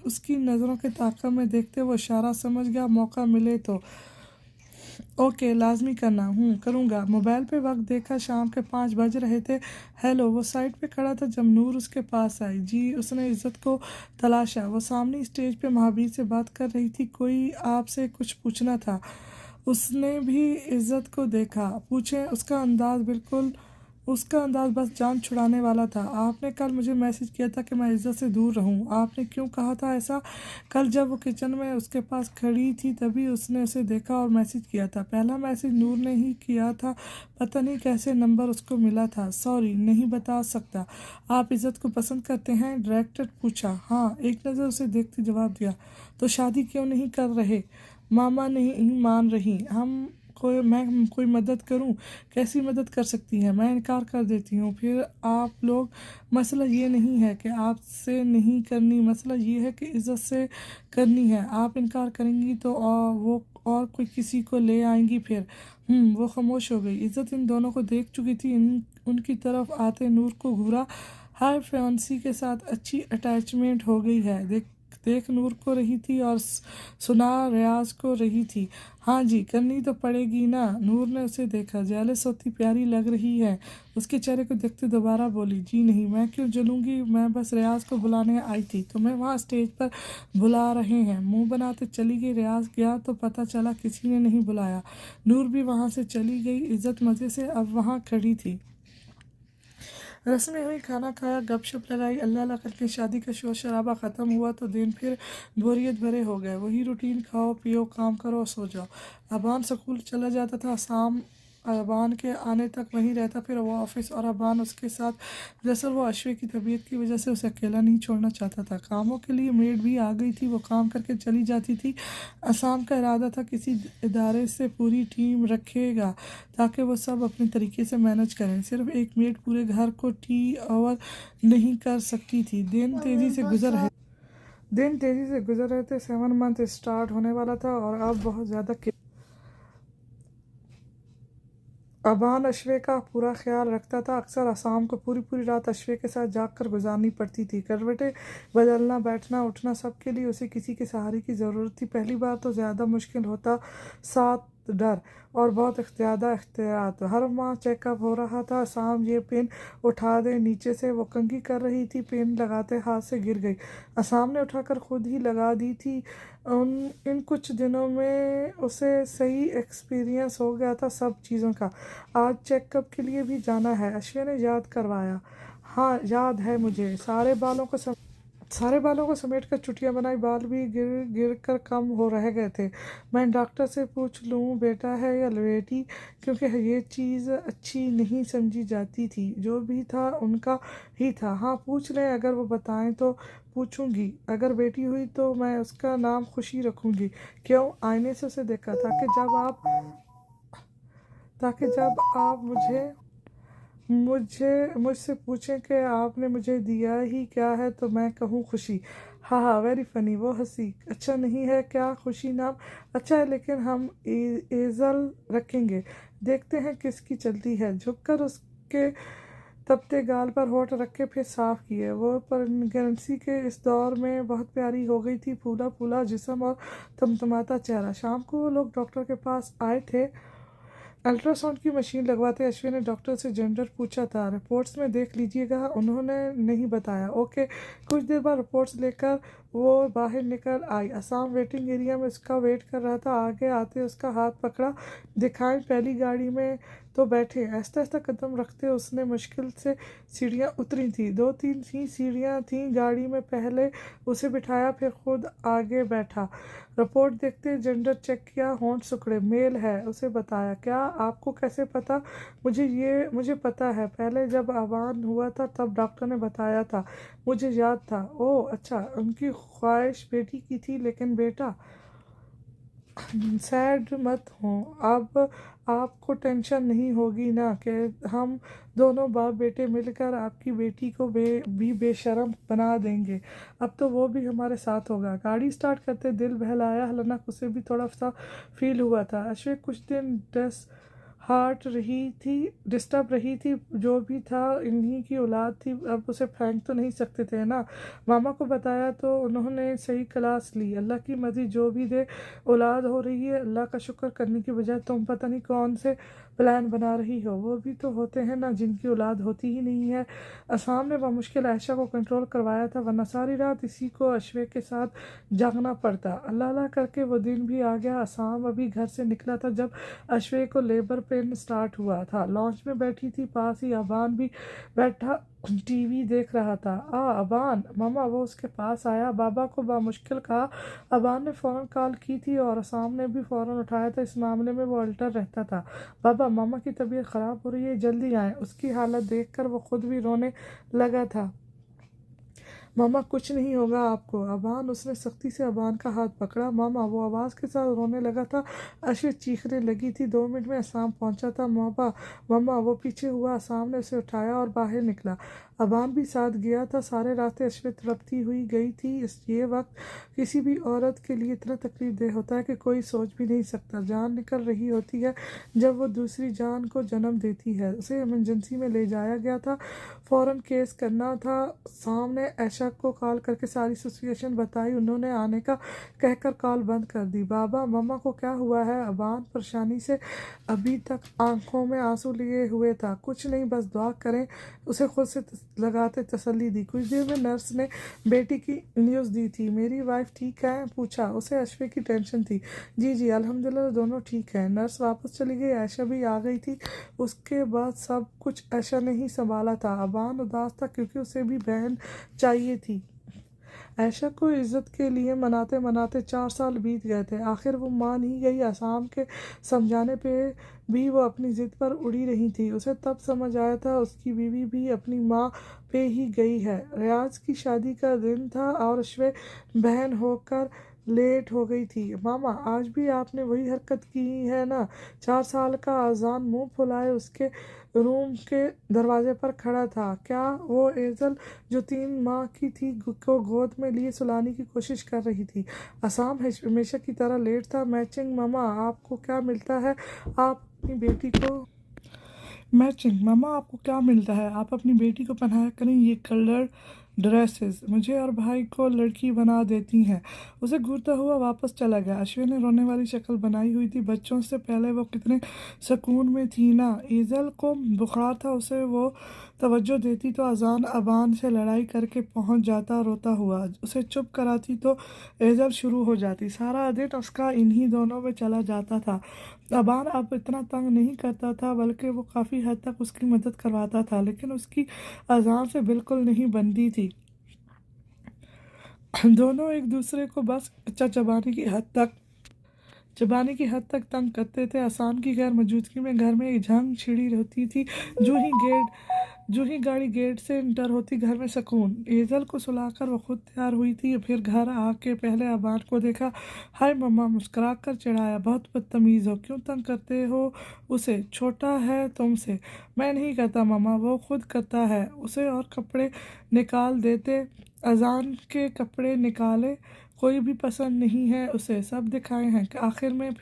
उसकी नज़रों के ताक़ब में देखते वो इशारा समझ गया। मौका मिले तो ओके, लाजमी करूँगा। मोबाइल पे वक्त देखा, शाम के 5 बज रहे थे। हेलो, वो साइड पे खड़ा था जब नूर उसके पास आई। जी, उसने इज़्ज़त को तलाशा। वो सामने स्टेज पे महावीर से बात कर रही थी। कोई आपसे कुछ पूछना था। उसने भी इज़्ज़त को देखा। पूछें। उसका अंदाज बस जान छुड़ाने वाला था। आपने कल मुझे मैसेज किया था कि मैं इज़्ज़त से दूर रहूं। आपने क्यों कहा था ऐसा? कल जब वो किचन में उसके पास खड़ी थी तभी उसने उसे देखा और मैसेज किया था। पहला मैसेज नूर ने ही किया था। पता नहीं कैसे नंबर उसको मिला था। सॉरी, नहीं बता सकता। आप इज़्ज़त को पसंद करते हैं? डायरेक्टर पूछा। हाँ, एक नज़र उसे देखते जवाब दिया। तो शादी क्यों नहीं कर रहे? मामा नहीं मान रही। मैं कोई मदद करूं? कैसी मदद कर सकती हैं? मैं इनकार कर देती हूँ। फिर आप लोग, मसला ये नहीं है कि आपसे नहीं करनी, मसला ये है कि इज़्ज़त से करनी है। आप इनकार करेंगी तो और कोई किसी को ले आएंगी फिर। वो खामोश हो गई। इज़्ज़त इन दोनों को देख चुकी थी। उनकी तरफ आते नूर को घूरा। हर फ्योंसी के साथ अच्छी अटैचमेंट हो गई है। देख नूर को रही थी और सुना रियाज को रही थी। हाँ जी, करनी तो पड़ेगी ना। नूर ने उसे देखा। जेलस होती प्यारी लग रही है। उसके चेहरे को देखते दोबारा बोली। जी नहीं, मैं क्यों जलूंगी? मैं बस रियाज को बुलाने आई थी। तुम्हें वहाँ स्टेज पर बुला रहे हैं। मुंह बनाते चली गई। रियाज गया तो पता चला किसी ने नहीं बुलाया। नूर भी वहाँ से चली गई। इज़्ज़त मज़े से अब वहाँ खड़ी थी। रस्में हुई, खाना खाया, गपशप लगाई। अल्लाह अल्लाह करके शादी का शोर शराबा ख़त्म हुआ तो दिन फिर बोरियत भरे हो गए। वही रूटीन, खाओ पियो, काम करो और सो जाओ। अबान स्कूल चला जाता था। शाम अबान के आने तक वहीं रहता। फिर वो ऑफिस और अबान उसके साथ। दरअसल वो अश्वे की तबीयत की वजह से उसे अकेला नहीं छोड़ना चाहता था। कामों के लिए मेड भी आ गई थी, वो काम करके चली जाती थी। असाम का इरादा था किसी इदारे से पूरी टीम रखेगा ताकि वो सब अपने तरीके से मैनेज करें। सिर्फ एक मेड पूरे घर को टी ओवर नहीं कर सकती थी। दिन तेज़ी से गुजर रहे थे। 7 मंथ स्टार्ट होने वाला था और अब बहुत ज़्यादा अबान अशवे का पूरा ख्याल रखता था। अक्सर आसाम को पूरी पूरी रात अशवे के साथ जाग कर गुजारनी पड़ती थी। करवटें बदलना, बैठना उठना, सब के लिए उसे किसी के सहारे की ज़रूरत थी। पहली बार तो ज़्यादा मुश्किल होता, साथ डर और बहुत ज़्यादा एहतियात। हर माह चेकअप हो रहा था। आसाम ये पेन उठा दे नीचे से, वो कंघी कर रही थी। पेन लगाते हाथ से गिर गई। आसाम ने उठाकर खुद ही लगा दी थी। इन कुछ दिनों में उसे सही एक्सपीरियंस हो गया था सब चीज़ों का। आज चेकअप के लिए भी जाना है, अश्विन ने याद करवाया। हाँ, याद है मुझे। सारे बालों को सारे बालों को समेट कर चुटियाँ बनाई, बाल भी गिर गिर कर कम हो रह गए थे। मैं डॉक्टर से पूछ लूँ बेटा है या बेटी, क्योंकि ये चीज़ अच्छी नहीं समझी जाती थी। जो भी था उनका ही था। हाँ पूछ लें, अगर वो बताएं तो पूछूंगी। अगर बेटी हुई तो मैं उसका नाम खुशी रखूंगी। क्यों? आईने से उसे देखा, ताकि जब आप मुझसे पूछें कि आपने मुझे दिया ही क्या है तो मैं कहूँ खुशी। हाँ हाँ, वेरी फनी। वो हंसी। अच्छा नहीं है क्या खुशी नाम? अच्छा है, लेकिन हम एजल रखेंगे। देखते हैं किसकी चलती है। झुककर उसके तपते गाल पर होठ रखे फिर साफ किए। वो प्रेगनेंसी के इस दौर में बहुत प्यारी हो गई थी। फूला फूला जिस्म और तमतमाता चेहरा। शाम को वो लोग डॉक्टर के पास आए थे। अल्ट्रासाउंड की मशीन लगवाते अश्विन ने डॉक्टर से जेंडर पूछा था। रिपोर्ट्स में देख लीजिएगा। उन्होंने नहीं बताया। ओके। कुछ देर बाद रिपोर्ट्स लेकर वो बाहर निकल आई। असाम वेटिंग एरिया में उसका वेट कर रहा था। आगे आते उसका हाथ पकड़ा। दिखाएं पहली गाड़ी में तो बैठे। आहिस्ता आहिस्ता कदम रखते उसने मुश्किल से सीढ़ियाँ उतरी थी। दो तीन ही सीढ़ियाँ थीं। गाड़ी में पहले उसे बिठाया, फिर खुद आगे बैठा। रिपोर्ट देखते जेंडर चेक किया। होंठ सिकुड़े। मेल है, उसे बताया। क्या? आपको कैसे पता? मुझे पता है। पहले जब आवान हुआ था तब डॉक्टर ने बताया था। मुझे याद था। ओह अच्छा। उनकी ख्वाहिश बेटी की थी, लेकिन बेटा। सैड मत हो। अब आपको टेंशन नहीं होगी ना कि हम दोनों बाप बेटे मिलकर आपकी बेटी को भी बेशर्म बना देंगे। अब तो वो भी हमारे साथ होगा। गाड़ी स्टार्ट करते दिल बहलाया। हालांकि उसे भी थोड़ा सा फील हुआ था। अश्विन कुछ दिन डिस्टर्ब रही थी। जो भी था इन्हीं की औलाद थी। अब उसे फेंक तो नहीं सकते थे ना। मामा को बताया तो उन्होंने सही क्लास ली। अल्लाह की मर्जी, जो भी दे औलाद हो रही है। अल्लाह का शुक्र करने की बजाय तुम पता नहीं कौन से प्लान बना रही हो। वो भी तो होते हैं ना जिनकी औलाद होती ही नहीं है। असम ने बमुश्किल आयशा को कंट्रोल करवाया था, वरना सारी रात इसी को अश्वे के साथ जागना पड़ता। अल्लाह अल्लाह करके वो दिन भी आ गया। असम अभी घर से निकला था जब अश्वे को लेबर पेन स्टार्ट हुआ था। लॉन्च में बैठी थी, पास ही अबान भी बैठा टीवी देख रहा था। अबान मामा। वो उसके पास आया। बाबा को बामुश्किल कहा। अबान ने फ़ौरन कॉल की थी और असाम ने भी फ़ौरन उठाया था। इस मामले में वो अल्टर रहता था। बाबा, मामा की तबीयत ख़राब हो रही है, जल्दी आए। उसकी हालत देखकर वो खुद भी रोने लगा था। मामा कुछ नहीं होगा आपको। अबान। उसने सख्ती से अबान का हाथ पकड़ा। मामा। वो आवाज़ के साथ रोने लगा था। अश्विन चीखने लगी थी। 2 मिनट में असाम पहुंचा था। मामा मामा। वो पीछे हुआ। असाम ने उसे उठाया और बाहर निकला। अबान भी साथ गया था। सारे रास्ते अश्विन तड़पती हुई गई थी। ये वक्त किसी भी औरत के लिए इतना तकलीफदेह होता है कि कोई सोच भी नहीं सकता। जान निकल रही होती है जब वो दूसरी जान को जन्म देती है। उसे इमरजेंसी में ले जाया गया था। फ़ौरन केस करना था। सामने ऐशा को कॉल करके सारी सिचुएशन बताई। उन्होंने आने का कहकर कॉल बंद कर दी। बाबा मम्मा को क्या हुआ है? अबान परेशानी से अभी तक आंखों में आंसू लिए हुए था। कुछ नहीं, बस दुआ करें। उसे खुद से लगाते तसल्ली दी। कुछ देर में नर्स ने बेटी की न्यूज़ दी थी। मेरी वाइफ ठीक है? पूछा। उसे अश्वे की टेंशन थी। जी जी अल्हम्दुलिल्लाह दोनों ठीक हैं। नर्स वापस चली गई। आयशा भी आ गई थी। उसके बाद सब कुछ आयशा ने ही संभाला था। अबान उदास था क्योंकि उसे भी बहन चाहिए थी। आयशा को इज्जत के लिए मनाते मनाते 4 साल बीत गए थे। आखिर वो मान ही गई। आसाम के समझाने पे भी वो अपनी ज़िद पर उड़ी रही थी। उसे तब समझ आया था उसकी बीवी भी अपनी माँ पे ही गई है। रियाज की शादी का दिन था और अश्वे बहन होकर लेट हो गई थी। मामा आज भी आपने वही हरकत की है ना? 4 साल का आजान मुंह फुलाए उसके रूम के दरवाजे पर खड़ा था। क्या वो एजल जो 3 माह की थी को गोद में लिए सुलाने की कोशिश कर रही थी? असाम हमेशा की तरह लेट था। मैचिंग। मामा आपको क्या मिलता है? आप अपनी बेटी को मैचिंग। मामा आपको क्या मिलता है? आप अपनी बेटी को पहनाया करें ये कलर ड्रेसेस। मुझे और भाई को लड़की बना देती हैं। उसे घूरता हुआ वापस चला गया। अश्विन ने रोने वाली शक्ल बनाई हुई थी। बच्चों से पहले वो कितने सुकून में थी ना। ईजल को बुखार था। उसे वो तवज्जो देती तो अजान अबान से लड़ाई करके पहुंच जाता रोता हुआ। उसे चुप कराती तो ईजल शुरू हो जाती। सारा दिन उसका इन्हीं दोनों में चला जाता था। अबान अब इतना तंग नहीं करता था, बल्कि वो काफ़ी हद तक उसकी मदद करवाता था, लेकिन उसकी अजान से बिल्कुल नहीं बनती थी। दोनों एक दूसरे को बस चबाने की हद तक तंग करते थे। आसान की गैर मौजूदगी में घर में एक जंग छिड़ी होती थी। जो ही गेट जो ही गाड़ी गेट से इंटर होती, घर में सुकून। एजल को सुलाकर वो खुद तैयार हुई थी। फिर घर आके पहले अबान को देखा। हाय मम्मा, मुस्कुरा कर चिढ़ाया, बहुत बदतमीज़ हो, क्यों तंग करते हो उसे, छोटा है तुमसे। मैं नहीं करता मम्मा, वो खुद करता है, उसे और कपड़े निकाल देते। अजान के कपड़े निकाले, कोई भी पसंद नहीं है उसे, सब दिखाए हैं। आखिर में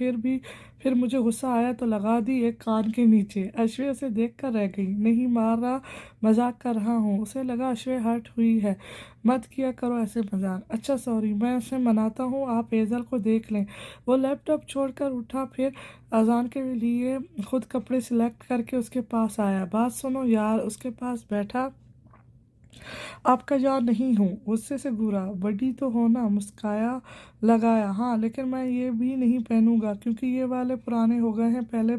फिर मुझे गुस्सा आया तो लगा दी एक कान के नीचे। अश्वे उसे देख कर रह गई। नहीं मार रहा, मजाक कर रहा हूँ। उसे लगा अश्वे हर्ट हुई है। मत किया करो ऐसे मजाक। अच्छा सॉरी, मैं उसे मनाता हूँ, आप एजल को देख लें। वो लैपटॉप छोड़कर उठा। फिर अजान के लिए खुद कपड़े सिलेक्ट करके उसके पास आया। बात सुनो यार, उसके पास बैठा। आपका यार नहीं हूँ, गुस्से से घूरा। बड़ी तो हो ना, मुस्काया लगाया। हाँ, लेकिन मैं ये भी नहीं पहनूंगा क्योंकि ये वाले पुराने हो गए हैं। पहले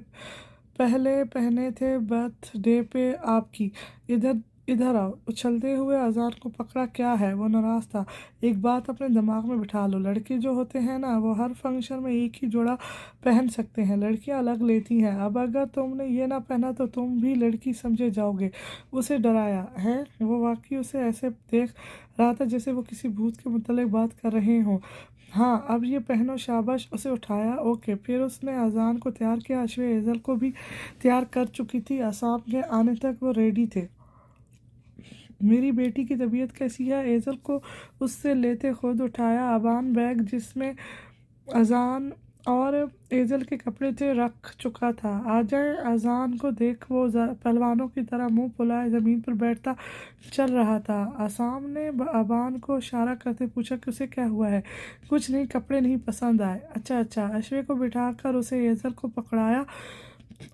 पहले पहने थे बर्थडे पे आपकी। इधर इधर आओ। उछलते हुए अजान को पकड़ा। क्या है? वो नाराज था। एक बात अपने दिमाग में बिठा लो, लड़के जो होते हैं ना, वो हर फंक्शन में एक ही जोड़ा पहन सकते हैं, लड़कियां अलग लेती हैं। अब अगर तुमने ये ना पहना तो तुम भी लड़की समझे जाओगे। उसे डराया है। वो वाकई उसे ऐसे देख रहा था जैसे वो किसी भूत के मुतल्लिक बात कर रहे हों। हाँ, अब ये पहनो, शाबाश। उसे उठाया। ओके। फिर उसने अजान को तैयार किया। अश्वे एजल को भी तैयार कर चुकी थी। आसाम के आने तक वो रेडी थे। मेरी बेटी की तबीयत कैसी है? एजल को उससे लेते खुद उठाया। अबान बैग जिसमें अजान और एजल के कपड़े थे रख चुका था। आ जाए। अजान को देख वो पहलवानों की तरह मुंह फुलाए ज़मीन पर बैठता चल रहा था। आसाम ने अबान को इशारा करते पूछा कि उसे क्या हुआ है। कुछ नहीं, कपड़े नहीं पसंद आए। अच्छा अच्छा। अश्वे को बिठाकर उसे एजल को पकड़ाया।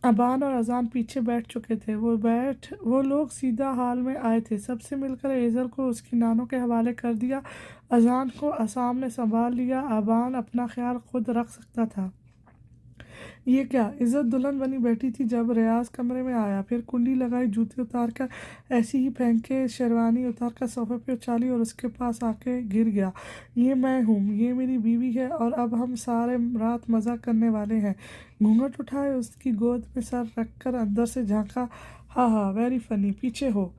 अबान और अजान पीछे बैठ चुके थे। वो लोग सीधा हॉल में आए थे। सबसे मिलकर एजल को उसकी नानों के हवाले कर दिया। अजान को असाम ने संभाल लिया। अबान अपना ख्याल खुद रख सकता था। ये क्या, इज्जत दुल्हन बनी बैठी थी जब रियाज कमरे में आया। फिर कुंडी लगाई, जूते उतार कर ऐसी ही फेंके, शेरवानी उतार कर सोफे पे उछाली और उसके पास आके गिर गया। ये मैं हूँ, ये मेरी बीवी है और अब हम सारे रात मज़ा करने वाले हैं। घूंघट उठाए, उसकी गोद में सर रखकर अंदर से झांका। हाँ हाँ, वेरी फनी, पीछे हो।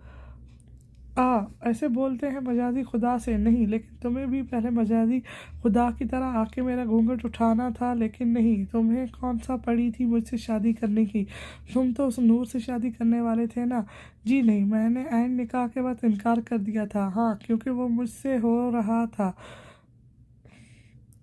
ऐसे बोलते हैं मजाजी खुदा से। नहीं, लेकिन तुम्हें भी पहले मजाजी खुदा की तरह आके मेरा घूंघट उठाना था। लेकिन नहीं, तुम्हें कौन सा पड़ी थी मुझसे शादी करने की? तुम तो उस नूर से शादी करने वाले थे ना। जी नहीं, मैंने ऐन निकाह के बाद इनकार कर दिया था। हाँ, क्योंकि वो मुझसे हो रहा था।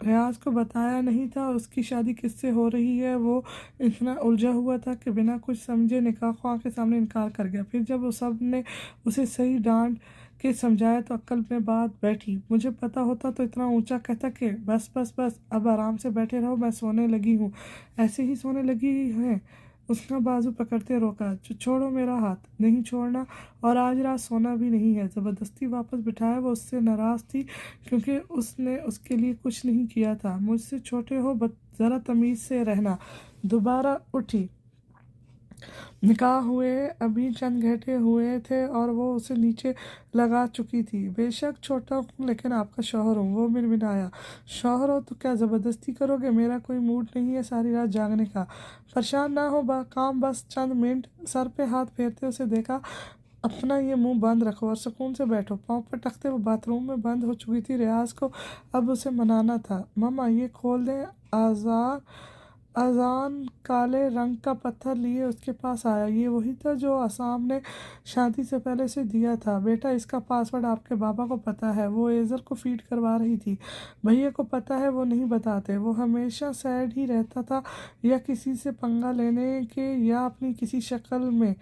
रियाज को बताया नहीं था उसकी शादी किससे हो रही है। वो इतना उलझा हुआ था कि बिना कुछ समझे निकाह ख्वाह के सामने इनकार कर गया। फिर जब वो सब ने उसे सही डांट के समझाया तो अक्ल में बात बैठी। मुझे पता होता तो इतना ऊंचा कहता कि बस बस बस, अब आराम से बैठे रहो, मैं सोने लगी हूँ। ऐसे ही सोने लगी है। उसका बाजू पकड़ते रोका। छोड़ो मेरा हाथ। नहीं छोड़ना, और आज रात सोना भी नहीं है। ज़बरदस्ती वापस बिठाया। वो उससे नाराज़ थी क्योंकि उसने उसके लिए कुछ नहीं किया था। मुझसे छोटे हो, ज़रा तमीज़ से रहना। दोबारा उठी। निकाह हुए अभी चंद घंटे हुए थे और वो उसे नीचे लगा चुकी थी। बेशक छोटा हूँ लेकिन आपका शौहर हूँ। वो मिनमिनाया। शौहर हो तो क्या ज़बरदस्ती करोगे? मेरा कोई मूड नहीं है सारी रात जागने का। परेशान ना हो, काम बस चंद मिनट। सर पे हाथ फेरते उसे देखा। अपना ये मुंह बंद रखो और सुकून से बैठो। पाँव पर टकते वो बाथरूम में बंद हो चुकी थी। रियाज को अब उसे मनाना था। मम्मा, ये खोल दें। आज़ाद अजान काले रंग का पत्थर लिए उसके पास आया। ये वही था जो आसाम ने शादी से पहले से दिया था। बेटा, इसका पासवर्ड आपके बाबा को पता है। वो एजल को फीड करवा रही थी। भैया को पता है, वो नहीं बताते। वो हमेशा सैड ही रहता था, या किसी से पंगा लेने के, या अपनी किसी शक्ल में,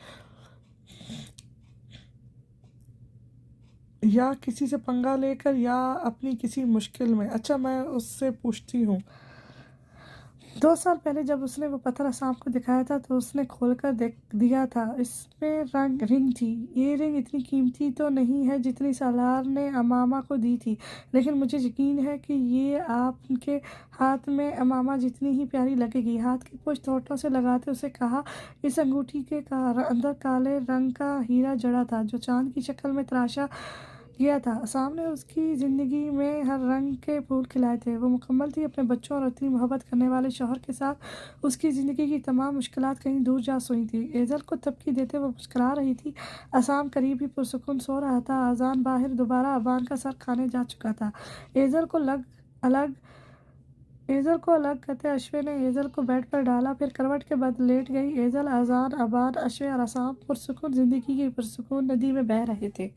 या किसी से पंगा लेकर, या अपनी किसी मुश्किल में। अच्छा, मैं उससे पूछती हूँ। 2 साल पहले जब उसने वो पत्थर सांप को दिखाया था तो उसने खोलकर देख दिया था। इसमें रिंग थी। ये रिंग इतनी कीमती तो नहीं है जितनी सालार ने अमामा को दी थी, लेकिन मुझे यकीन है कि ये आपके हाथ में अमामा जितनी ही प्यारी लगेगी। हाथ की पुष्ट होठों से लगाते उसे कहा। इस अंगूठी के अंदर काले रंग का हीरा जड़ा था जो चांद की शक्ल में तराशा गया था। सामने उसकी ज़िंदगी में हर रंग के फूल खिलाए थे। वो मुकम्मल थी अपने बच्चों और इतनी मोहब्बत करने वाले शौहर के साथ। उसकी ज़िंदगी की तमाम मुश्किलात कहीं दूर जा सोई थी। एज़ल को थपकी देते वो मुस्कुरा रही थी। असाम करीब ही पुरसुकून सो रहा था। अजान बाहर दोबारा अबान का सर खाने जा चुका था। एज़ल को अलग एज़ल को अलग करते अश्वे ने एज़ल को बेड पर डाला, फिर करवट के बाद लेट गई। एज़ल, अजान, अबान, अश्वे और असाम पुरसुकून ज़िंदगी की पुरसुकून नदी में बह रहे थे।